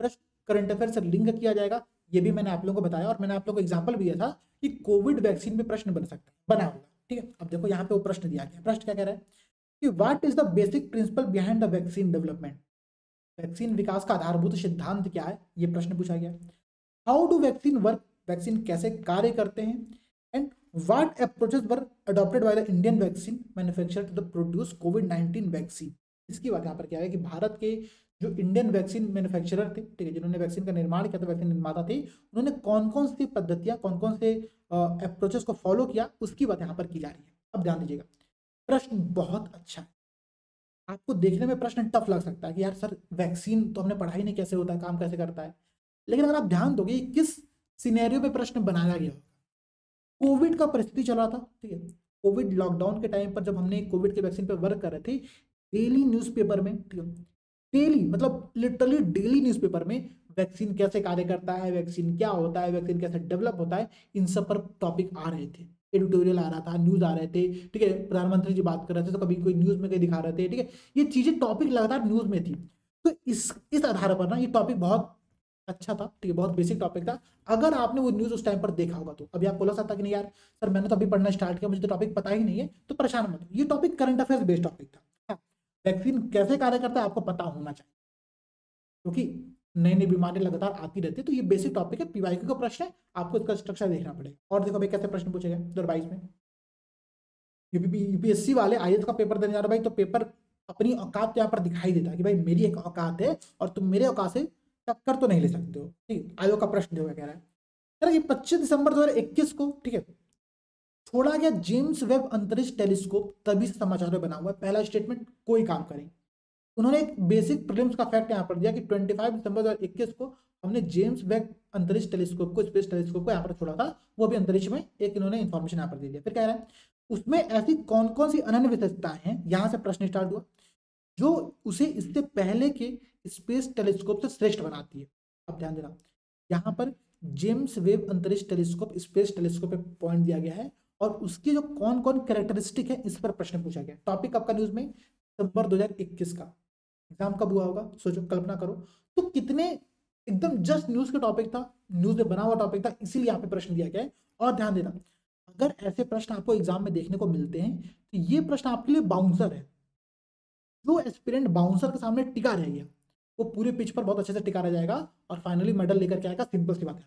प्रश्न करंट अफेयर से लिंक किया जाएगा, ये भी मैंने आप लोगों को बताया, और मैंने आप लोगों को एग्जांपल भी दिया था कि कोविड वैक्सीन पे प्रश्न बन सकता है, बना होगा, ठीक है। अब देखो यहाँ पे वो प्रश्न दिया गया, प्रश्न क्या कह रहा है कि what is the basic principle behind the vaccine development, vaccine विकास का आधारभूत सिद्धांत क्या है, ये प्रश्न पूछा गया। How do vaccine work, vaccine कैसे कार्य करते हैं, and what approaches were adopted by the Indian vaccine manufacturer to produce कोविड-19 वैक्सीन। इसकी बात यहाँ पर क्या है कि भारत के जो इंडियन वैक्सीन मैन्युफैक्चरर थे, ठीक है, जिन्होंने वैक्सीन का निर्माण किया था, वैक्सीन निर्माता थे, उन्होंने कौन कौन सी पद्धतियां, कौन कौन से अप्रोचेस को फॉलो किया, उसकी बात यहाँ पर की जा रही है। अब ध्यान दीजिएगा, प्रश्न बहुत अच्छा है। आपको देखने में प्रश्न टफ लग सकता है कि यार सर वैक्सीन तो हमने पढ़ा ही नहीं, कैसे होता है, काम कैसे करता है, लेकिन अगर आप ध्यान दोगे किस सिनेरियो में प्रश्न बनाया गया, कोविड का परिस्थिति चल रहा था, ठीक है, कोविड लॉकडाउन के टाइम पर जब हमने कोविड के वैक्सीन पर वर्क कर रहे थे, डेली न्यूज़पेपर में, ठीक है, डेली मतलब लिटरली डेली न्यूज़पेपर में वैक्सीन कैसे कार्य करता है, वैक्सीन क्या होता है, वैक्सीन कैसे डेवलप होता है, इन सब पर टॉपिक आ रहे थे, एडिटोरियल आ रहा था, न्यूज़ आ रहे थे, ठीक है, प्रधानमंत्री जी बात कर रहे थे तो कभी कोई न्यूज़ में कहीं दिखा रहे थे, ठीक है, ये चीज़ें टॉपिक लगातार न्यूज़ में थी। तो इस आधार पर ना ये टॉपिक बहुत अच्छा था, ठीक है, बहुत बेसिक टॉपिक था। अगर आपने वो न्यूज़ उस टाइम पर देखा होगा तो अभी आपको लग सकता कि नहीं यार सर मैंने तो अभी पढ़ना स्टार्ट किया, मुझे तो टॉपिक पता ही नहीं है, तो परेशान मत हो, ये topic current affairs based topic था। हाँ, वैक्सीन कैसे कार्य करता है आपको पता होना चाहिए, क्योंकि नई नई बीमारी लगातार आती रहती है, तो ये बेसिक टॉपिक है, पीवाईक्यू का प्रश्न है, आपको इसका स्ट्रक्चर देखना पड़ेगा। और देखो भाई कैसे प्रश्न पूछे गए 2022 में, यूपीएससी वाले आईएएस का पेपर देने जा रहे भाई, तो पेपर अपनी औकात यहाँ पर दिखाई देता है कि भाई मेरी एक औकात है और तुम मेरे औकात से टक्कर तो नहीं ले सकते हो, ठीक। आयोग का प्रश्न जो कह रहा है कि 25 दिसंबर 2021 को, ठीक है, छोड़ा गया जेम्स वेब अंतरिक्ष टेलीस्कोप, तभी से समाचार में बना हुआ है। पहला स्टेटमेंट कोई काम करें, उन्होंने एक बेसिक प्रीलिम्स का फैक्ट यहाँ पर दिया कि 25 दिसंबर 2021 को हमने जेम्स वेब अंतरिक्ष टेलीस्कोप को, स्पेस टेलीस्कोप को यहाँ पर छोड़ा था, वो भी अंतरिक्ष में, एक इन्होंने इन्फॉर्मेशन यहाँ पर दे दिया। फिर कह रहा है उसमें ऐसी कौन कौन सी अनन्य विशेषताएं हैं, यहाँ से प्रश्न स्टार्ट हुआ, जो उसे इससे पहले के स्पेस टेलीस्कोप से श्रेष्ठ बनाती है। अब ध्यान देना, यहाँ पर जेम्स वेब अंतरिक्ष टेलीस्कोप, स्पेस टेलीस्कोप पे पॉइंट दिया गया है, और उसकी जो कौन कौन कैरेक्टरिस्टिक है इस पर प्रश्न पूछा गया। टॉपिक आपका न्यूज में दिसंबर 2021 का, एग्जाम कब हुआ होगा सोचो, कल्पना करो, तो कितने एकदम जस्ट न्यूज का टॉपिक था, न्यूज में बना हुआ टॉपिक था, इसीलिए यहाँ पे प्रश्न दिया गया है। और ध्यान देना अगर ऐसे प्रश्न आपको एग्जाम में देखने को मिलते हैं तो ये प्रश्न आपके लिए बाउंसर है। जो एस्पिरेंट बाउंसर के सामने टिका रह गया वो पूरे पिच पर बहुत अच्छे से टिका रह जाएगा और फाइनली मेडल लेकर के आएगा। सिंपल सी बात है।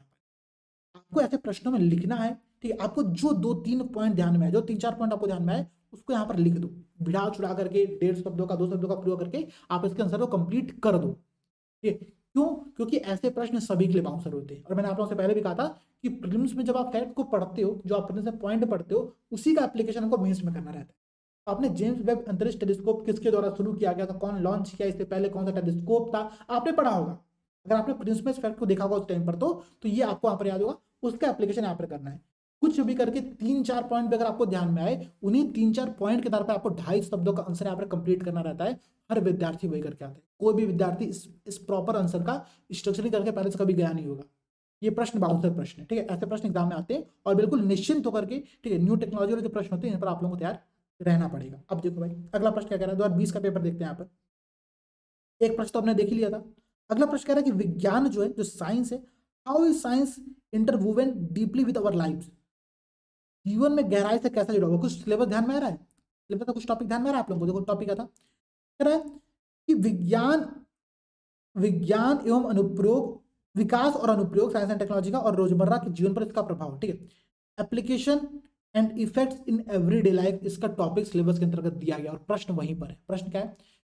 आपको ऐसे प्रश्नों में लिखना है, ठीक है। आपको जो 2-3 पॉइंट ध्यान में है, जो 3-4 पॉइंट आपको ध्यान में आए उसको यहाँ पर लिख दो, बिड़ा चुड़ा करके 1.5 शब्दों का 2 शब्दों का प्रयोग करके आप इसके आंसर को कंप्लीट कर दो, ठीक है। क्यों? क्योंकि ऐसे प्रश्न सभी के लिए बाउंसर होते हैं। और मैंने आप लोगों से पहले भी कहा था कि प्रीलिम्स में जब आप फैक्ट को पढ़ते हो, जो आप प्रीलिम्स में पॉइंट पढ़ते हो, उसी का एप्लीकेशन हमको मेंस में करना रहता है। आपने जेम्स वेब अंतरिक्ष टेलीस्कोप किसके द्वारा शुरू किया गया था, कौन लॉन्च किया, इससे पहले कौन सा टेलीस्कोप था, आपने पढ़ा होगा। अगर आपने प्रीलिम्स में फैक्ट को देखा होगा उस टाइम पर तो ये आपको यहाँ पर याद होगा, उसका एप्लीकेशन यहाँ पर करना है। कुछ भी करके 3-4 पॉइंट अगर आपको ध्यान में आए, उन्हीं 3-4 पॉइंट के आधार पर आपको 2.5 शब्दों का आंसर यहाँ पर कंप्लीट करना रहता है। हर विद्यार्थी वही करके आता है। कोई भी विद्यार्थी इस प्रॉपर आंसर का स्ट्रक्चरिंग करके पहले से कभी गया नहीं होगा। ये प्रश्न बाउंसर प्रश्न है, ठीक है। ऐसे प्रश्न एग्जाम में आते हैं और बिल्कुल निश्चिंत होकर के, ठीक है, न्यू टेक्नोलॉजी वाले जो प्रश्न होते हैं इन पर आप लोगों को तैयार रहना पड़ेगा। अब देखो भाई, अगला प्रश्न क्या कह रहा है, 2020 का पेपर देखते हैं। यहाँ पर एक प्रश्न तो हमने देख ही लिया था। अगला प्रश्न कह रहा है कि विज्ञान जो है, जो साइंस है, how is science interwoven deeply with our lives, जीवन में गहराई से कैसे जुड़ा हुआ। कुछ सिलेबस ध्यान में आ रहा है, सिलेबस का कुछ टॉपिक ध्यान में आ रहा है आप लोगों को। देखो टॉपिक क्या था, कह रहा है कि विज्ञान एवं अनुप्रयोग, विकास और अनुप्रयोग साइंस एंड टेक्नोलॉजी का और रोजमर्रा के जीवन पर इसका प्रभाव, ठीक है। Application and effects in everyday life, इसका टॉपिक सिलेबस के अंतर्गत दिया गया और प्रश्न वहीं पर है। प्रश्न क्या है,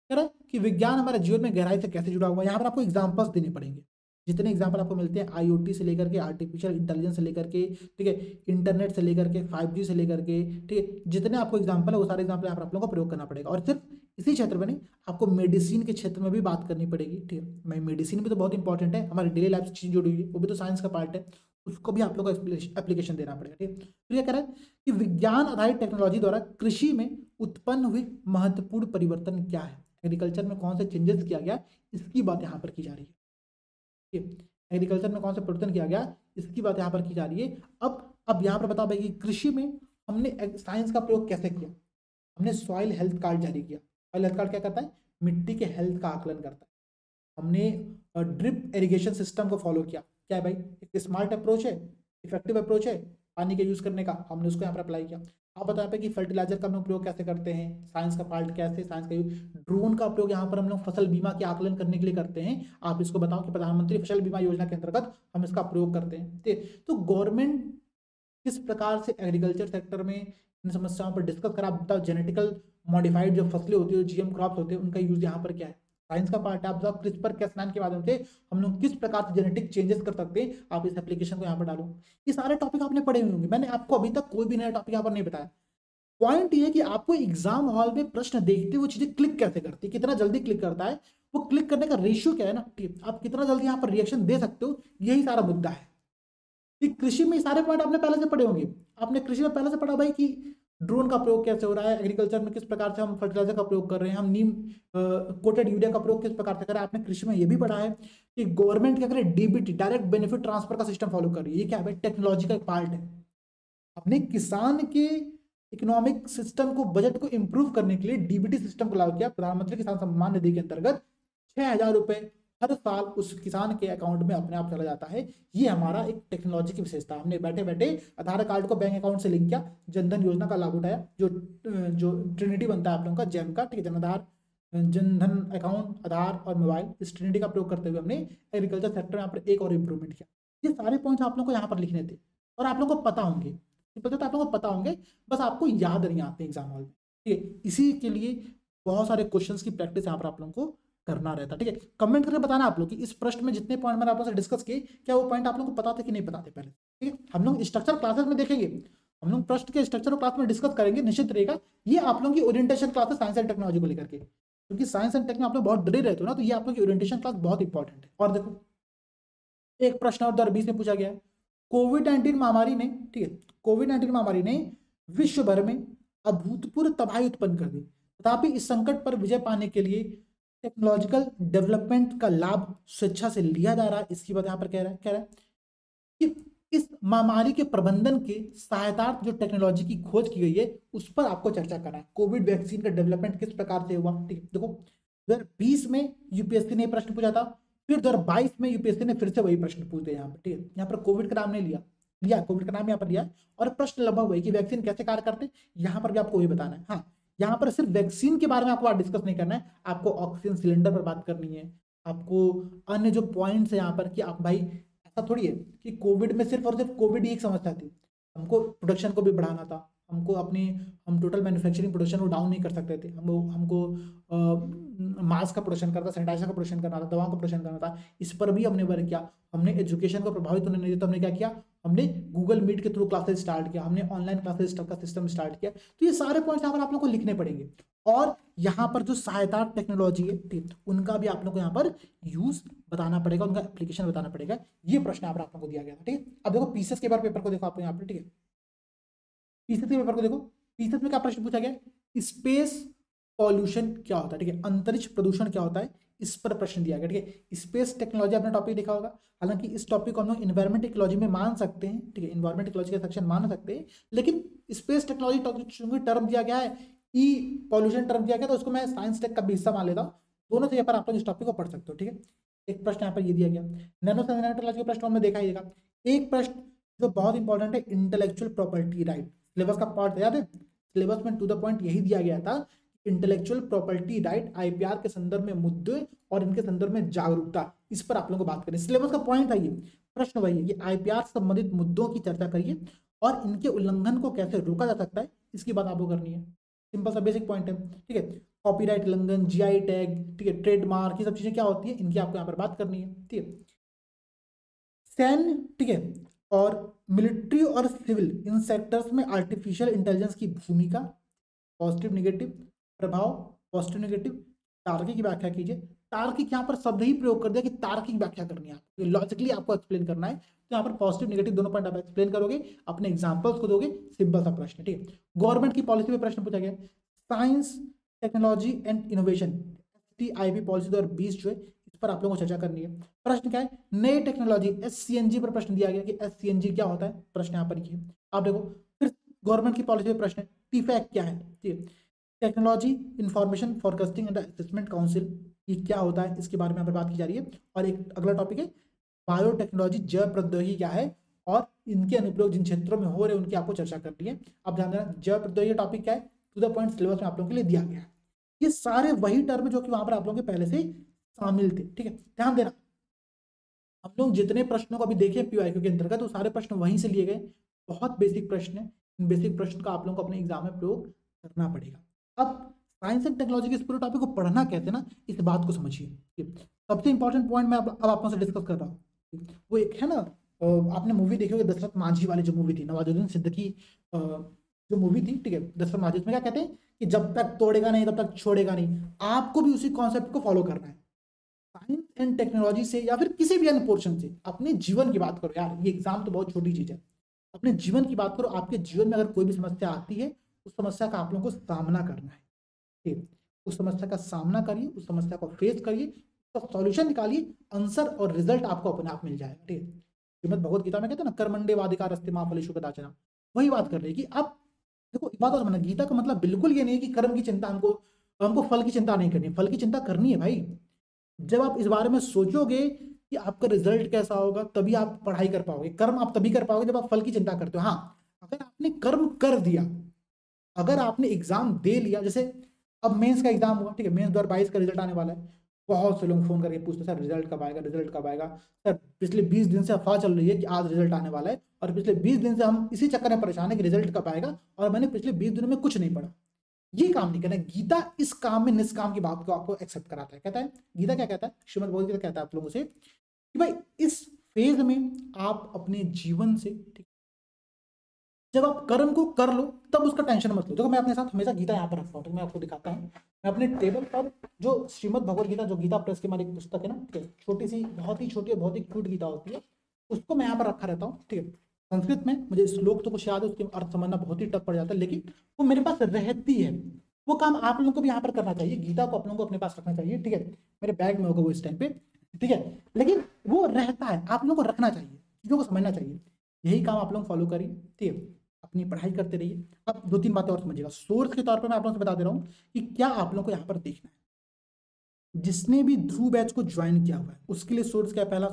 कह रहा है कि विज्ञान हमारे जीवन में गहराई से कैसे जुड़ा हुआ है। यहाँ पर आपको एग्जाम्पल्स देने पड़ेंगे। जितने एग्जाम्पल आपको मिलते हैं IoT से लेकर के, आर्टिफिशियल इंटेलिजेंस से लेकर के, ठीक है, इंटरनेट से लेकर के, 5G से लेकर के, ठीक है, जितने आपको एग्जाम्पल है वो सारे एग्जाम्पल यहाँ पर आप लोगों को प्रयोग करना पड़ेगा। और सिर्फ इसी क्षेत्र में नहीं, आपको मेडिसिन के क्षेत्र में भी बात करनी पड़ेगी, ठीक है। मेडिसिन भी तो बहुत इंपॉर्टेंट है, हमारी डेली लाइफ से चीज जुड़ी हुई है, वो भी तो साइंस का पार्ट है, उसको भी आप लोगों को एप्लीकेशन देना पड़ेगा, ठीक है। तो ये कह रहा है कि विज्ञान आधारित टेक्नोलॉजी द्वारा कृषि में उत्पन्न हुई महत्वपूर्ण परिवर्तन क्या है, एग्रीकल्चर में कौन से चेंजेस किया गया, इसकी बात यहाँ पर की जा रही है, ठीक है। एग्रीकल्चर में कौन सा परिवर्तन किया गया, इसकी बात यहाँ पर की जा रही है। अब यहाँ पर बताओ भाई कि कृषि में हमने साइंस का प्रयोग कैसे किया। हमने सॉइल हेल्थ कार्ड जारी किया। सॉइल हेल्थ कार्ड क्या करता है, मिट्टी के हेल्थ का आकलन करता है। हमने ड्रिप इरिगेशन सिस्टम को फॉलो किया। क्या है भाई, एक स्मार्ट अप्रोच है, इफेक्टिव अप्रोच है पानी के यूज करने का, हमने उसको यहाँ पर अप्लाई किया। आप बता पाए कि फर्टिलाइजर का हम लोग प्रयोग कैसे करते हैं, साइंस का पार्ट कैसे, साइंस का यूज। ड्रोन का प्रयोग यहाँ पर हम लोग फसल बीमा के आकलन करने के लिए करते हैं। आप इसको बताओ कि प्रधानमंत्री फसल बीमा योजना के अंतर्गत हम इसका प्रयोग करते हैं, ठीक। तो गवर्नमेंट किस प्रकार से एग्रीकल्चर सेक्टर में इन समस्याओं पर डिस्कस करा, बताओ। जेनेटिकल मॉडिफाइड जो फसलें होती है, जो GM क्रॉप्स होते हैं, उनका यूज यहाँ पर क्या है, साइंस का पार्ट है। आप बताओ CRISPR-Cas9 के माध्यम से हम लोग किस प्रकार से जेनेटिक चेंजेस कर सकते हैं, आप इस एप्लीकेशन को यहाँ पर डालो। ये सारे टॉपिक आपने पढ़े हुए होंगे, मैंने आपको अभी तक कोई भी नया टॉपिक यहाँ पर नहीं बताया। पॉइंट ये है कि आपको एग्जाम हॉल में प्रश्न देखते हुए चीजें क्लिक कैसे करती है, कितना जल्दी क्लिक करता है, वो क्लिक करने का रेशियो क्या है ना, ठीक है, आप कितना जल्दी यहाँ पर रिएक्शन दे सकते हो, यही सारा मुद्दा है। कि कृषि में सारे पॉइंट आपने पहले से पढ़े होंगे। आपने कृषि में पहले से पढ़ा भाई कि ड्रोन का प्रयोग कैसे हो रहा है, एग्रीकल्चर में किस प्रकार से हम फर्टिलाइजर का प्रयोग कर रहे हैं, हम नीम कोटेड यूरिया का प्रयोग किस प्रकार से कर रहे हैं। आपने कृषि में ये भी पढ़ा है कि गवर्नमेंट क्या करे, DBT, डायरेक्ट बेनिफिट ट्रांसफर का सिस्टम फॉलो कर रही है। ये क्या है भाई, टेक्नोलॉजी का एक पार्ट है। अपने किसान के इकोनॉमिक सिस्टम को, बजट को इंप्रूव करने के लिए DBT सिस्टम को लागू किया। प्रधानमंत्री किसान सम्मान निधि के अंतर्गत 6,000 रुपए हर साल उस किसान के अकाउंट में अपने आप चला जाता है। ये हमारा एक टेक्नोलॉजी की विशेषता। हमने बैठे बैठे आधार कार्ड को बैंक अकाउंट से लिंक किया, जनधन योजना का लाभ उठाया, जो ट्रिनिटी बनता है आप लोगों का जैम का, ठीक है, जनाधार, जनधन अकाउंट, आधार और मोबाइल, इस ट्रिनिटी का प्रयोग करते हुए हमने एग्रीकल्चर सेक्टर में यहाँ पर एक और इम्प्रूवमेंट किया। ये सारे पॉइंट्स आप लोगों को यहाँ पर लिखने थे और आप लोगों को पता होंगे, आप लोगों को पता होंगे, बस आपको याद नहीं आते एग्जाम हॉल में, ठीक है। इसी के लिए बहुत सारे क्वेश्चंस की प्रैक्टिस यहाँ पर आप लोगों को करना रहता है, ठीक है। कमेंट करके बताना आप लोग कि इस प्रश्न में जितने पॉइंट मैंने आप लोगों से डिस्कस किए, क्या वो पॉइंट आप लोगों को पता थे कि नहीं पता थे पहले, ठीक है। हम लोग स्ट्रक्चर क्लासेस में देखेंगे, हम लोग प्रश्न के स्ट्रक्चर क्लास में डिस्कस करेंगे, निश्चित रहेगा। ये आप लोगों की ओरिएंटेशन क्लास है साइंस एंड टेक्नोलॉजी को लेकर के, क्योंकि साइंस एंड टेक में आप लोग बहुत डरे रहते हो ना, तो ये आप लोग की ओरिएंटेशन क्लास बहुत इंपॉर्टेंट है। और देखो एक प्रश्न और 2020 में पूछा गया है, कोविड-19 महामारी ने, ठीक है, कोविड-19 महामारी ने विश्व भर में अभूतपूर्व तबाही उत्पन्न कर दी, तथापि इस संकट पर विजय पाने के लिए टेक्नोलॉजिकल डेवलपमेंट का लाभ स्वेच्छा से लिया जा रहा है। इसकी बात यहाँ पर कह रहा है कि इस महामारी के प्रबंधन के सहायतार्थ जो टेक्नोलॉजी की खोज की गई है, उस पर आपको चर्चा करना है। कोविड वैक्सीन का डेवलपमेंट किस प्रकार से हुआ, ठीक है। देखो 2020 में यूपीएससी ने प्रश्न पूछा था, फिर 2022 में यूपीएससी ने फिर से वही प्रश्न पूछ दिया यहाँ पर, ठीक है। यहाँ पर कोविड का नाम नहीं लिया, लिया, कोविड का नाम यहाँ पर लिया है, और प्रश्न लगभग वही कि वैक्सीन कैसे कार्य करते हैं, यहाँ पर भी आपको वही बताना है। हाँ, यहाँ पर सिर्फ वैक्सीन के बारे में आपको डिस्कस नहीं करना है, आपको ऑक्सीजन सिलेंडर पर बात करनी है, आपको अन्य जो पॉइंट्स है यहाँ पर कि आप भाई ऐसा थोड़ी है कि कोविड में सिर्फ और सिर्फ कोविड ही एक समस्या थी, हमको प्रोडक्शन को भी बढ़ाना था, हमको अपनी हम टोटल मैन्युफैक्चरिंग प्रोडक्शन को डाउन नहीं कर सकते थे, हमको मास्क का प्रोडक्शन करना था, सैनिटाइजर का प्रोडक्शन करना था, दवाओं का प्रोडक्शन करना था, इस पर भी हमने वर्क किया। हमने एजुकेशन को प्रभावित होने नहीं दिया, तो हमने क्या किया, हमने गूगल मीट के थ्रू क्लासेस स्टार्ट किया, हमने ऑनलाइन क्लासेस का सिस्टम स्टार्ट किया। तो ये सारे पॉइंट्स यहाँ पर आप लोग को लिखने पड़ेंगे, और यहाँ पर जो सहायता टेक्नोलॉजी है ठीक, उनका भी आप लोग को यहाँ पर यूज बताना पड़ेगा, उनका एप्लीकेशन बताना पड़ेगा। ये प्रश्न यहाँ पर आप लोग को दिया गया था, ठीक है। अब देखो पीसेस के बार पेपर को देखो आप यहाँ पर, ठीक है, पीसेस के पेपर को देखो, पीसेस में क्या प्रश्न पूछा गया, स्पेस पॉल्यूशन क्या होता है, ठीक है, अंतरिक्ष प्रदूषण क्या होता है, इस पर प्रश्न दिया गया, ठीक है। स्पेस टेक्नोलॉजी आपने टॉपिक देखा होगा, हालांकि इस टॉपिक को हम लोग इन्वायरमेंट इकोलॉजी में मान सकते हैं, ठीक है, इन्वायरमेंट इकोलॉजी का सेक्शन मान सकते हैं, लेकिन स्पेस टेक्नोलॉजी टर्म दिया गया है, ई पॉल्यूशन टर्म दिया गया, तो उसको मैं साइंस टेक का भी हिस्सा मान लेता हूँ, दोनों से यहाँ पर आप लोग इस टॉपिक को पढ़ सकते हो, ठीक है। एक प्रश्न यहाँ पर ये दिया गया, नैनो टेक्नोलॉजी का प्रश्न हमने देखा ही देगा। एक प्रश्न जो बहुत इंपॉर्टेंट है, इंटेलेक्चुअल प्रॉपर्टी राइट, सिलेबस का पार्ट याद है, सिलेबस में टू द पॉइंट यही दिया गया था, इंटेलेक्चुअल प्रॉपर्टी राइट आईपीआर के संदर्भ में मुद्दे और इनके संदर्भ में जागरूकता, इस पर आप लोगों को बात करें, सिलेबस का पॉइंट है ये, प्रश्न वही है, ये आईपीआर से संबंधित मुद्दों की चर्चा करिए और इनके उल्लंघन को कैसे रोका जा सकता है, इसकी बात आपको करनी है। सिंपल सा बेसिक पॉइंट है, ठीक है। कॉपीराइट उल्लंघन, जीआई टैग, ठीक है, ट्रेडमार्क, ये सब चीजें क्या होती है, इनकी आपको यहाँ पर बात करनी है, ठीक है। सैन्य, ठीक है, और मिलिट्री और सिविल इन सेक्टर्स में आर्टिफिशियल इंटेलिजेंस की भूमिका, पॉजिटिव नेगेटिव प्रभाव, पॉजिटिव नेगेटिव, तार्किक की व्याख्या कीजिए। तार्किक यहाँ पर शब्द ही प्रयोग कर दिया कि तार्किक व्याख्या करनी है, आपको लॉजिकली आपको एक्सप्लेन करना है, तो यहाँ पर पॉजिटिव नेगेटिव दोनों पॉइंट आप एक्सप्लेन करोगे, अपने एग्जांपल्स को दोगे, सिंपल सा प्रश्न, ठीक है। गवर्नमेंट की पॉलिसी में प्रश्न पूछा गया, science technology and innovation TIB policy 2020 जो है, इस पर आप लोगों को चर्चा करनी है। प्रश्न क्या है, नई टेक्नोलॉजी एससीएनजी पर प्रश्न दिया गया कि एससीएनजी क्या होता है, प्रश्न यहाँ पर ये आप देखो। फिर गवर्नमेंट की पॉलिसी में प्रश्न है, टीफैक क्या है, ठीक है, technology information forecasting and assessment council, ये क्या होता है, इसके बारे में यहाँ पर बात की जा रही है। और एक अगला टॉपिक है बायोटेक्नोलॉजी, जैव प्रौद्योगिकी क्या है और इनके अनुप्रयोग जिन क्षेत्रों में हो रहे हैं उनकी आपको चर्चा करनी है। अब ध्यान देना, जैव प्रौद्योगिकी टॉपिक क्या है, टू द पॉइंट सिलेबस में आप लोगों के लिए दिया गया है। ये सारे वही टर्म जो कि वहां पर आप लोगों के पहले से शामिल थे, ठीक है। ध्यान देना, हम लोग जितने प्रश्नों को अभी देखे पीवाईक्यू के अंतर्गत, वो सारे प्रश्न वहीं से लिए गए, बहुत बेसिक प्रश्न है, इन बेसिक प्रश्न का आप लोगों को अपने एग्जाम में प्रयोग करना पड़ेगा। अब साइंस एंड टेक्नोलॉजी के इस पूरे टॉपिक को पढ़ना कैसे ना, इस बात को समझिए। सबसे इंपॉर्टेंट पॉइंट मैं अब आप लोगों से डिस्कस कर रहा हूँ, वो एक है ना, आपने मूवी देखी होगी दशरथ माझी वाली जो मूवी थी, नवाजुद्दीन सिद्दीकी जो मूवी थी, ठीक है, दशरथ माझी, उसमें क्या कहते हैं कि जब तक तोड़ेगा नहीं तब तक छोड़ेगा नहीं, आपको भी उसी कॉन्सेप्ट को फॉलो करना है। साइंस एंड टेक्नोलॉजी से या फिर किसी भी अन्य पोर्शन से अपने जीवन की बात करो यार, ये एग्जाम तो बहुत छोटी चीज है, अपने जीवन की बात करो। आपके जीवन में अगर कोई भी समस्या आती है, उस समस्या का आप लोगों को सामना करना है, ठीक है, उस समस्या का सामना करिए, उस समस्या को फेस करिए, उसका सॉल्यूशन निकालिए, आंसर और रिजल्ट आपको अपने आप मिल जाएगा, ठीक है। श्रीमद् भगवत गीता में कहते हैं ना, कर्मंडे वाधिकारस्ते मां फलेषु कदाचन, वही बात कर रही है कि अब देखो, एक बात और समझना, गीता का मतलब बिल्कुल ये नहीं है कि कर्म की चिंता हमको फल की चिंता नहीं करनी, फल की चिंता करनी है भाई। जब आप इस बारे में सोचोगे कि आपका रिजल्ट कैसा होगा, तभी आप पढ़ाई कर पाओगे, कर्म आप तभी कर पाओगे जब आप फल की चिंता करते हो। हाँ, अगर आपने कर्म कर दिया, अगर आपने एग्जाम दे लिया, जैसे अब मेंस का एग्जाम हुआ, ठीक है, मेंस 2022 का रिजल्ट आने वाला है, बहुत से लोग फोन करके पूछते सर रिजल्ट कब आएगा, रिजल्ट कब आएगा। सर पिछले 20 दिन से अफवाह चल रही है कि आज रिजल्ट आने वाला है, और पिछले 20 दिन से हम इसी चक्कर में परेशान है कि रिजल्ट कब आएगा, और मैंने पिछले 20 दिनों में कुछ नहीं पढ़ा। ये काम नहीं करना। गीता इस काम में निष्काम की बात को आपको एक्सेप्ट कराता है, कहता है, गीता क्या कहता है, श्रीमद् भगवद गीता कहता है आप लोगों से कि भाई इस फेज में आप अपने जीवन से, ठीक, जब आप कर्म को कर लो तब उसका टेंशन मत लो। देखो मैं अपने साथ हमेशा गीता यहाँ पर रखता हूँ, तो मैं आपको दिखाता हूँ, मैं अपने टेबल पर जो श्रीमद् भगवद गीता, जो गीता प्रेस की हमारी पुस्तक है ना, छोटी सी, बहुत ही छोटी और बहुत ही क्यूट गीता होती है, उसको मैं यहाँ पर रखा रहता हूँ, ठीक है। संस्कृत में मुझे श्लोक तो कुछ याद है, उसके अर्थ समझना बहुत ही टफ पड़ जाता है, लेकिन वो मेरे पास रहती है। वो काम आप लोगों को भी यहाँ पर करना चाहिए, गीता को आप लोगों को अपने पास रखना चाहिए, ठीक है। मेरे बैग में होगा वो इस टाइम पे, ठीक है, लेकिन वो रहता है, आप लोगों को रखना चाहिए, चीजों को समझना चाहिए। यही काम आप लोग फॉलो करिए, ठीक है, अपनी पढ़ाई करते रहिए। अब 2-3 बातें और समझिएगा। सोर्स के तौर पर मैं आप लोगों से बता दे रहा हूँ कि क्या आप लोगों को यहाँ पर देखना है। जिसने भी ध्रुव बैच को ज्वाइन किया हुआ है उसके लिए सोर्स क्या है, पहला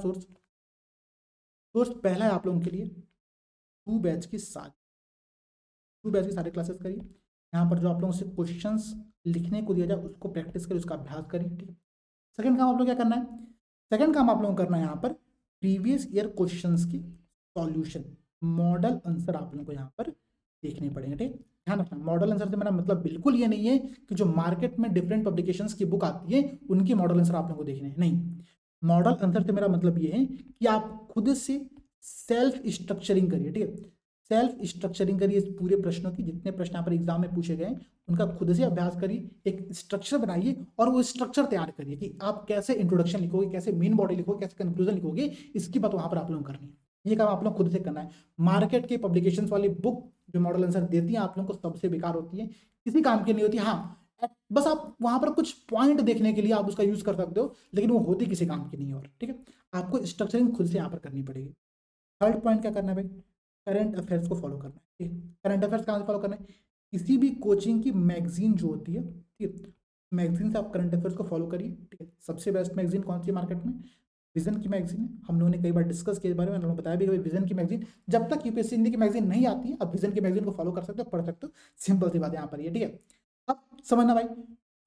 सोर्स पहला है आप लोगों के लिए टू बैच की सारी क्लासेस करिए। यहाँ पर जो आप लोगों से क्वेश्चंस लिखने को दिया जाए उसको प्रैक्टिस करिए, उसका अभ्यास करिए, ठीक है। सेकंड काम आप लोग क्या करना है, सेकंड काम आप लोगों को करना है यहाँ पर प्रीवियस ईयर क्वेश्चंस की सॉल्यूशन, मॉडल आंसर आप लोगों को यहाँ पर देखने पड़ेंगे, ठीक है। ध्यान रखना, मॉडल आंसर से मेरा मतलब बिल्कुल ये नहीं है कि जो मार्केट में डिफरेंट पब्लिकेशंस की बुक आती है उनकी मॉडल आंसर आप लोगों को देखने हैं, नहीं। मॉडल आंसर से मेरा मतलब ये है कि आप खुद से सेल्फ स्ट्रक्चरिंग करिए, ठीक है। सेल्फ स्ट्रक्चरिंग करिए इस पूरे प्रश्नों की, जितने प्रश्न यहाँ पर एग्जाम में पूछे गए उनका खुद से अभ्यास करिए, एक स्ट्रक्चर बनाइए और वो स्ट्रक्चर तैयार करिए कि आप कैसे इंट्रोडक्शन लिखोगे, कैसे मेन बॉडी लिखोगे, कैसे कंक्लूजन लिखोगे, इसकी बात वहां पर आप लोगों को करनी है। ये काम आप लोग खुद से करना है। मार्केट के पब्लिकेशंस वाली बुक जो मॉडल आंसर देती है आप लोगों को सबसे बेकार होती है, किसी काम की नहीं होती। हाँ, बस आप वहां पर कुछ पॉइंट देखने के लिए आप उसका यूज कर सकते हो, लेकिन वो होती किसी काम की नहीं है। और ठीक है, आपको स्ट्रक्चरिंग खुद से यहाँ पर करनी पड़ेगी। थर्ड पॉइंट क्या करना है भाई, करंट अफेयर्स को फॉलो करना है, ठीक है। करंट अफेयर्स कहाँ से फॉलो करना है, किसी भी कोचिंग की मैगजीन जो होती है, ठीक है, मैगजीन से आप करंट अफेयर्स को फॉलो करिए, ठीक है। सबसे बेस्ट मैगजीन कौन सी है मार्केट में, विजन की मैगजीन है। हम लोगों ने कई बार डिस्कस किया इस बारे में, हम लोगों ने बताया भी कि विजन की मैगजीन, जब तक यूपीएससी हिंदी की मैगजीन नहीं आती है आप विजन की मैगजीन को फॉलो कर सकते हो, पढ़ सकते हो, सिंपल सी बात यहाँ पर ये, ठीक है। अब समझना भाई,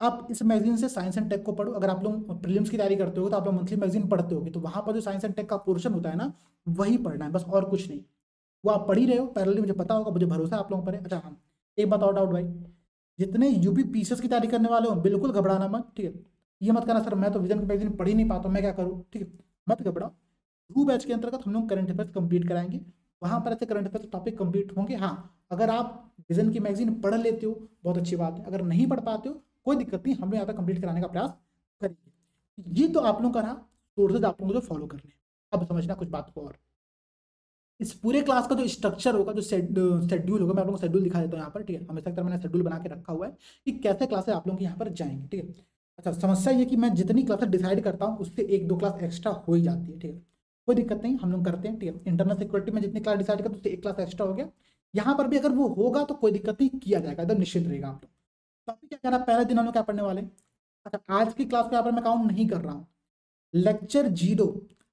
आप इस मैगजीन से साइंस एंड टेक को पढ़ो। अगर आप लोग प्रीलिम्स की तैयारी करते हो तो आप लोग मंथली मैगजीन पढ़ते होगे, तो वहां पर जो साइंस एंड टेक का पोर्शन होता है ना, वही पढ़ना है बस, और कुछ नहीं। वो आप पढ़ ही रहे हो पैरेलली, मुझे पता होगा, मुझे भरोसा है आप लोगों पर है। अच्छा हाँ, एक बात और डाउट भाई, जितने यूपी पीसीएस की तैयारी करने वाले हो बिल्कुल घबराना मत, ठीक है। ये मत करना सर मैं तो विजन की मैगजीन पढ़ ही नहीं पाता, मैं क्या करूँ, ठीक है, मत घबराओ। ध्रुव बैच के अंतर्गत हम लोग करंट अफेयर्स कंप्लीट कराएंगे, वहां पर ऐसे करंट अफेयर्स टॉपिक कंप्लीट होंगे। हाँ, अगर आप विजन की मैगजीन पढ़ लेते हो बहुत अच्छी बात है, अगर नहीं पढ़ पाते हो कोई दिक्कत नहीं, हम लोग यहाँ पर कंप्लीट कराने का प्रयास करेंगे। ये तो आप लोगों का रहा सोर्सेज आप लोगों को जो फॉलो करने। अब समझना कुछ बात को, और इस पूरे क्लास का जो स्ट्रक्चर होगा, जो शेड्यूल होगा, मैं आप लोगों को शेड्यूल दिखा देता हूँ यहाँ पर, ठीक है। हमेशा की तरह मैंने शेड्यूल बना के रखा हुआ है कि कैसे क्लासेस आप लोगों के यहाँ पर जाएंगे, ठीक है। अच्छा, समस्या ये कि मैं जितनी क्लासेस डिसाइड करता हूँ उससे एक दो क्लास एक्स्ट्रा हो ही जाती है, ठीक है। कोई दिक्कत नहीं, हम लोग करते हैं, ठीक है। इंटरनल सिक्योरिटी में जितनी क्लास डिसाइड करते हैं उससे एक क्लास एक्स्ट्रा हो गया, यहाँ पर भी अगर वो होगा तो कोई दिक्कत नहीं, किया जाएगा, एकदम निश्चित रहेगा आप लोग। टॉपिक क्या कह रहा है, पहले दिन हम लोग क्या पढ़ने वाले हैं। अच्छा, आज की क्लास को यहाँ पर मैं काउंट नहीं कर रहा हूँ। लेक्चर 0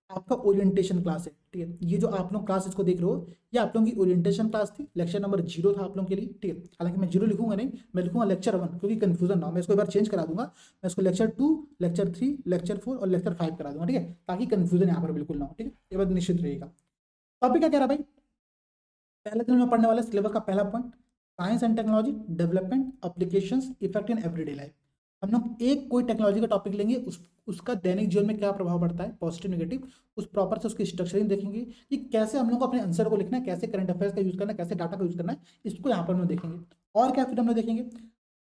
आपका ओरिएंटेशन क्लास है, ठीक है। ये जो आप लोग क्लास इसको देख रहे हो, ये आप लोगों की ओरिएंटेशन क्लास थी, लेक्चर नंबर 0 था आप लोगों के लिए, ठीक है। हालांकि मैं 0 लिखूंगा नहीं, मैं लिखूंगा लेक्चर 1, क्योंकि कंफ्यूजन ना हो, मैं इसको एक बार चेंज करा दूंगा, मैं इसको लेक्चर 2, लेक्चर 3, लेक्चर 4 और लेक्चर 5 करा दूंगा, ठीक है, ताकि कंफ्यूजन यहाँ पर बिल्कुल ना हो, ठीक है। ये बात निश्चित रहेगा। टॉपिक क्या कह रहा है भाई, पहले दिन में पढ़ने वाले सिलेबस का पहला point, science and technology development applications effect in everyday life. हम लोग एक कोई टेक्नोलॉजी का टॉपिक लेंगे, उसका दैनिक जीवन में क्या प्रभाव पड़ता है, पॉजिटिव नेगेटिव, उस प्रॉपर से उसकी स्ट्रक्चरिंग देखेंगे कि कैसे हम लोग को अपने आंसर को लिखना है, कैसे करंट अफेयर्स का यूज करना है, कैसे डाटा का यूज करना है, इसको यहाँ पर हम लोग देखेंगे। और क्या फिर हम लोग देखेंगे,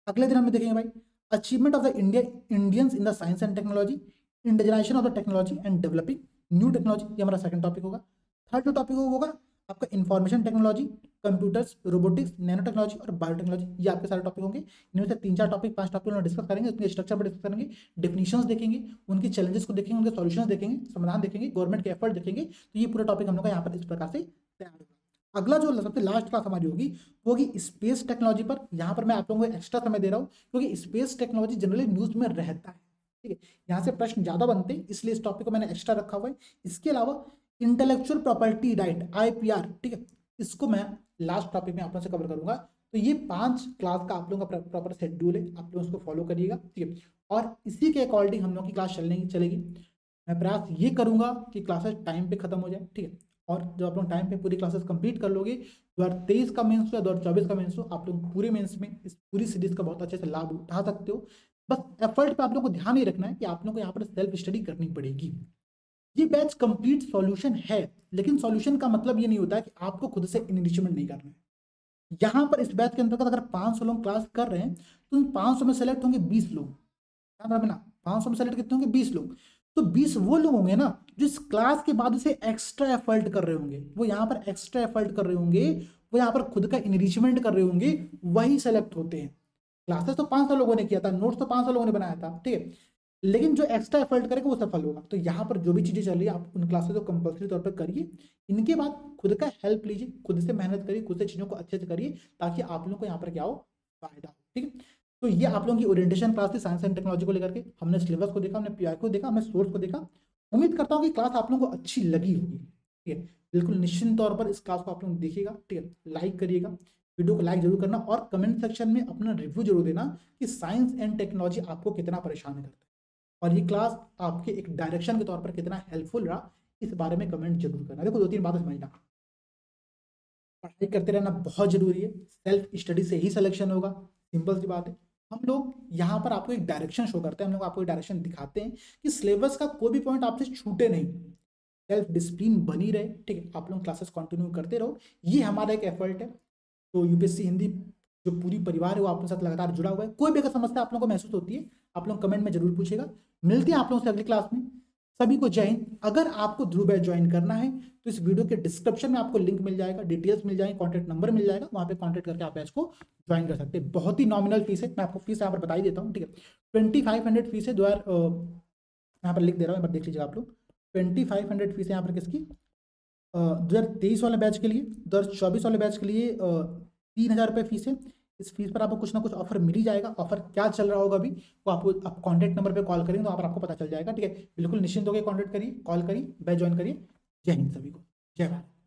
अगले दिन हम लोग देखेंगे भाई achievement of the Indians in the science and technology, indigenisation of the technology and developing new technology, ये हमारा सेकंड टॉपिक होगा। थर्ड जो टॉपिक होगा आपका information technology, computers, robotics, nano technology और बायोटेक्नोलॉजी, ये आपके सारे टॉपिक होंगे। इनमें से 3-4 टॉपिक 5 टॉपिक डिस्कस करेंगे, उसके स्ट्रक्चर पर डिस्कस करेंगे, डेफिनेशंस देखेंगे, उनकी चैलेंजेस को देखेंगे, उनके सॉल्यूशंस देखेंगे, समाधान देखेंगे, गवर्नमेंट के एफर्ट देखेंगे। तो ये पूरा टॉपिक हम लोग का यहाँ पर इस प्रकार से तैयार होगा। अगला जो सबसे लास्ट क्लास हमारी होगी वो होगी स्पेस टेक्नोलॉजी पर। यहाँ पर मैं आप लोगों को एक्स्ट्रा समय दे रहा हूँ क्योंकि स्पेस टेक्नोलॉजी जनरली न्यूज में रहता है, ठीक है। यहाँ से प्रश्न ज्यादा बनते हैं, इसलिए इस टॉपिक को मैंने एक्स्ट्रा रखा हुआ है। इसके अलावा इंटेलेक्चुअल प्रॉपर्टी राइट, IPR, ठीक है, इसको मैं लास्ट टॉपिक में आप लोगों से कवर करूंगा। तो ये 5 क्लास का आप लोगों का प्रॉपर शेड्यूल है, आप लोग उसको फॉलो करिएगा, ठीक है। और इसी के अकॉर्डिंग हम लोग की क्लास चलेगी। मैं प्रयास ये करूंगा कि क्लासेस टाइम पे खत्म हो जाए, ठीक है। और जब आप लोग टाइम पे पूरी क्लासेस कंप्लीट कर लोगे, 2023 का मेंस हो या 2024 का मेंस हो, आप लोग पूरे मेंस में इस पूरी सीरीज का बहुत अच्छे से लाभ उठा सकते हो। बस एफर्ट पे आप लोग को ध्यान ही रखना है कि आप लोग को यहाँ पर सेल्फ स्टडी करनी पड़ेगी। ये बैच कंप्लीट सॉल्यूशन है, लेकिन सॉल्यूशन का मतलब ये नहीं होता है कि आपको खुद से इनिशिएट नहीं करना है। यहाँ पर इस बैच के अंतर्गत अगर 500 लोग क्लास कर रहे हैं तो उन 500 में सेलेक्ट होंगे 20 लोग, ध्यान रखना, 500 में सेलेक्ट कितने होंगे, 20 लोग। तो 20 वो लोग होंगे ना जो इस क्लास के बाद उसे एक्स्ट्रा एफर्ट कर रहे होंगे, वो यहाँ पर एक्स्ट्रा एफर्ट कर रहे होंगे, वो यहाँ पर खुद का इनरिचमेंट कर रहे होंगे, वही सेलेक्ट होते हैं। क्लासेस तो 500 लोगों ने किया था, नोट्स तो 500 लोगों ने बनाया था, ठीक है, लेकिन जो एक्स्ट्रा एफर्ट करेगा वो सफल होगा। तो यहाँ पर जो भी चीजें चल रही है आप उन क्लासेस को कंपल्सरी तौर पर करिए। इनके बाद खुद का हेल्प लीजिए, खुद से मेहनत करिए, खुद से चीजों को अच्छे से करिए, ताकि आप लोगों को यहाँ पर क्या हो, फायदा हो, ठीक है। तो ये आप लोगों की ओरिएंटेशन क्लास थी साइंस एंड टेक्नोलॉजी को लेकर के। हमने सिलेबस को देखा, हमने PI को देखा, हमने सोर्स को देखा। उम्मीद करता हूँ कि क्लास आप लोगों को अच्छी लगी होगी। ठीक है। बिल्कुल निश्चित तौर पर इस क्लास को आप लोग देखिएगा, ठीक है। लाइक करिएगा, वीडियो को लाइक जरूर करना और कमेंट सेक्शन में अपना रिव्यू जरूर देना कि साइंस एंड टेक्नोलॉजी आपको कितना परेशान करता है और ये क्लास आपके एक डायरेक्शन के तौर पर कितना हेल्पफुल रहा, इस बारे में कमेंट जरूर करना। देखो 2-3 बातें समझना, पढ़ाई करते रहना बहुत जरूरी है, सेल्फ स्टडी से ही सिलेक्शन होगा, सिंपल सी बात है। हम लोग यहाँ पर आपको एक डायरेक्शन शो करते हैं, हम लोग आपको एक डायरेक्शन दिखाते हैं कि सिलेबस का कोई भी पॉइंट आपसे छूटे नहीं, सेल्फ डिसिप्लिन बनी रहे, ठीक है। आप लोग क्लासेस कंटिन्यू करते रहो, ये हमारा एक एफर्ट है। तो यूपीएससी हिंदी जो पूरी परिवार है वो आपके साथ लगातार जुड़ा हुआ है। कोई भी अगर समस्या आप लोगों को महसूस होती है, आप लोग कमेंट में जरूर पूछेगा। मिलते हैं आप लोगों से अगली क्लास में। सभी को जय हिंद। अगर आपको ध्रुव बैच ज्वाइन करना है तो इस वीडियो के डिस्क्रिप्शन में आपको लिंक मिल जाएगा, डिटेल्स मिल जाएंगे, कॉन्टैक्ट नंबर मिल जाएगा, वहां पे कॉन्टैक्ट करके आप बैच को ज्वाइन कर सकते हैं। बहुत ही नॉमिनल फीस है, मैं आपको फीस यहाँ पर बता ही देता हूँ, ठीक है। 2500 फीस है, यहाँ पर लिख दे रहा हूँ, देख लीजिएगा आप लोग। 2500 फीस है यहाँ पर किसकी, 2023 वाले बैच के लिए। 2024 वाले बैच के लिए 3000 रुपये फीस है। इस फीस पर आपको कुछ ना कुछ ऑफर मिल ही जाएगा। ऑफर क्या चल रहा होगा अभी वो आपको, आप कॉन्टैक्ट नंबर पे कॉल करेंगे तो वहाँ पर आपको पता चल जाएगा, ठीक है। बिल्कुल निश्चिंत होकर कॉन्टैक्ट करिए, कॉल करिए, बैच ज्वाइन करिए। जय हिंद सभी को, जय भारत।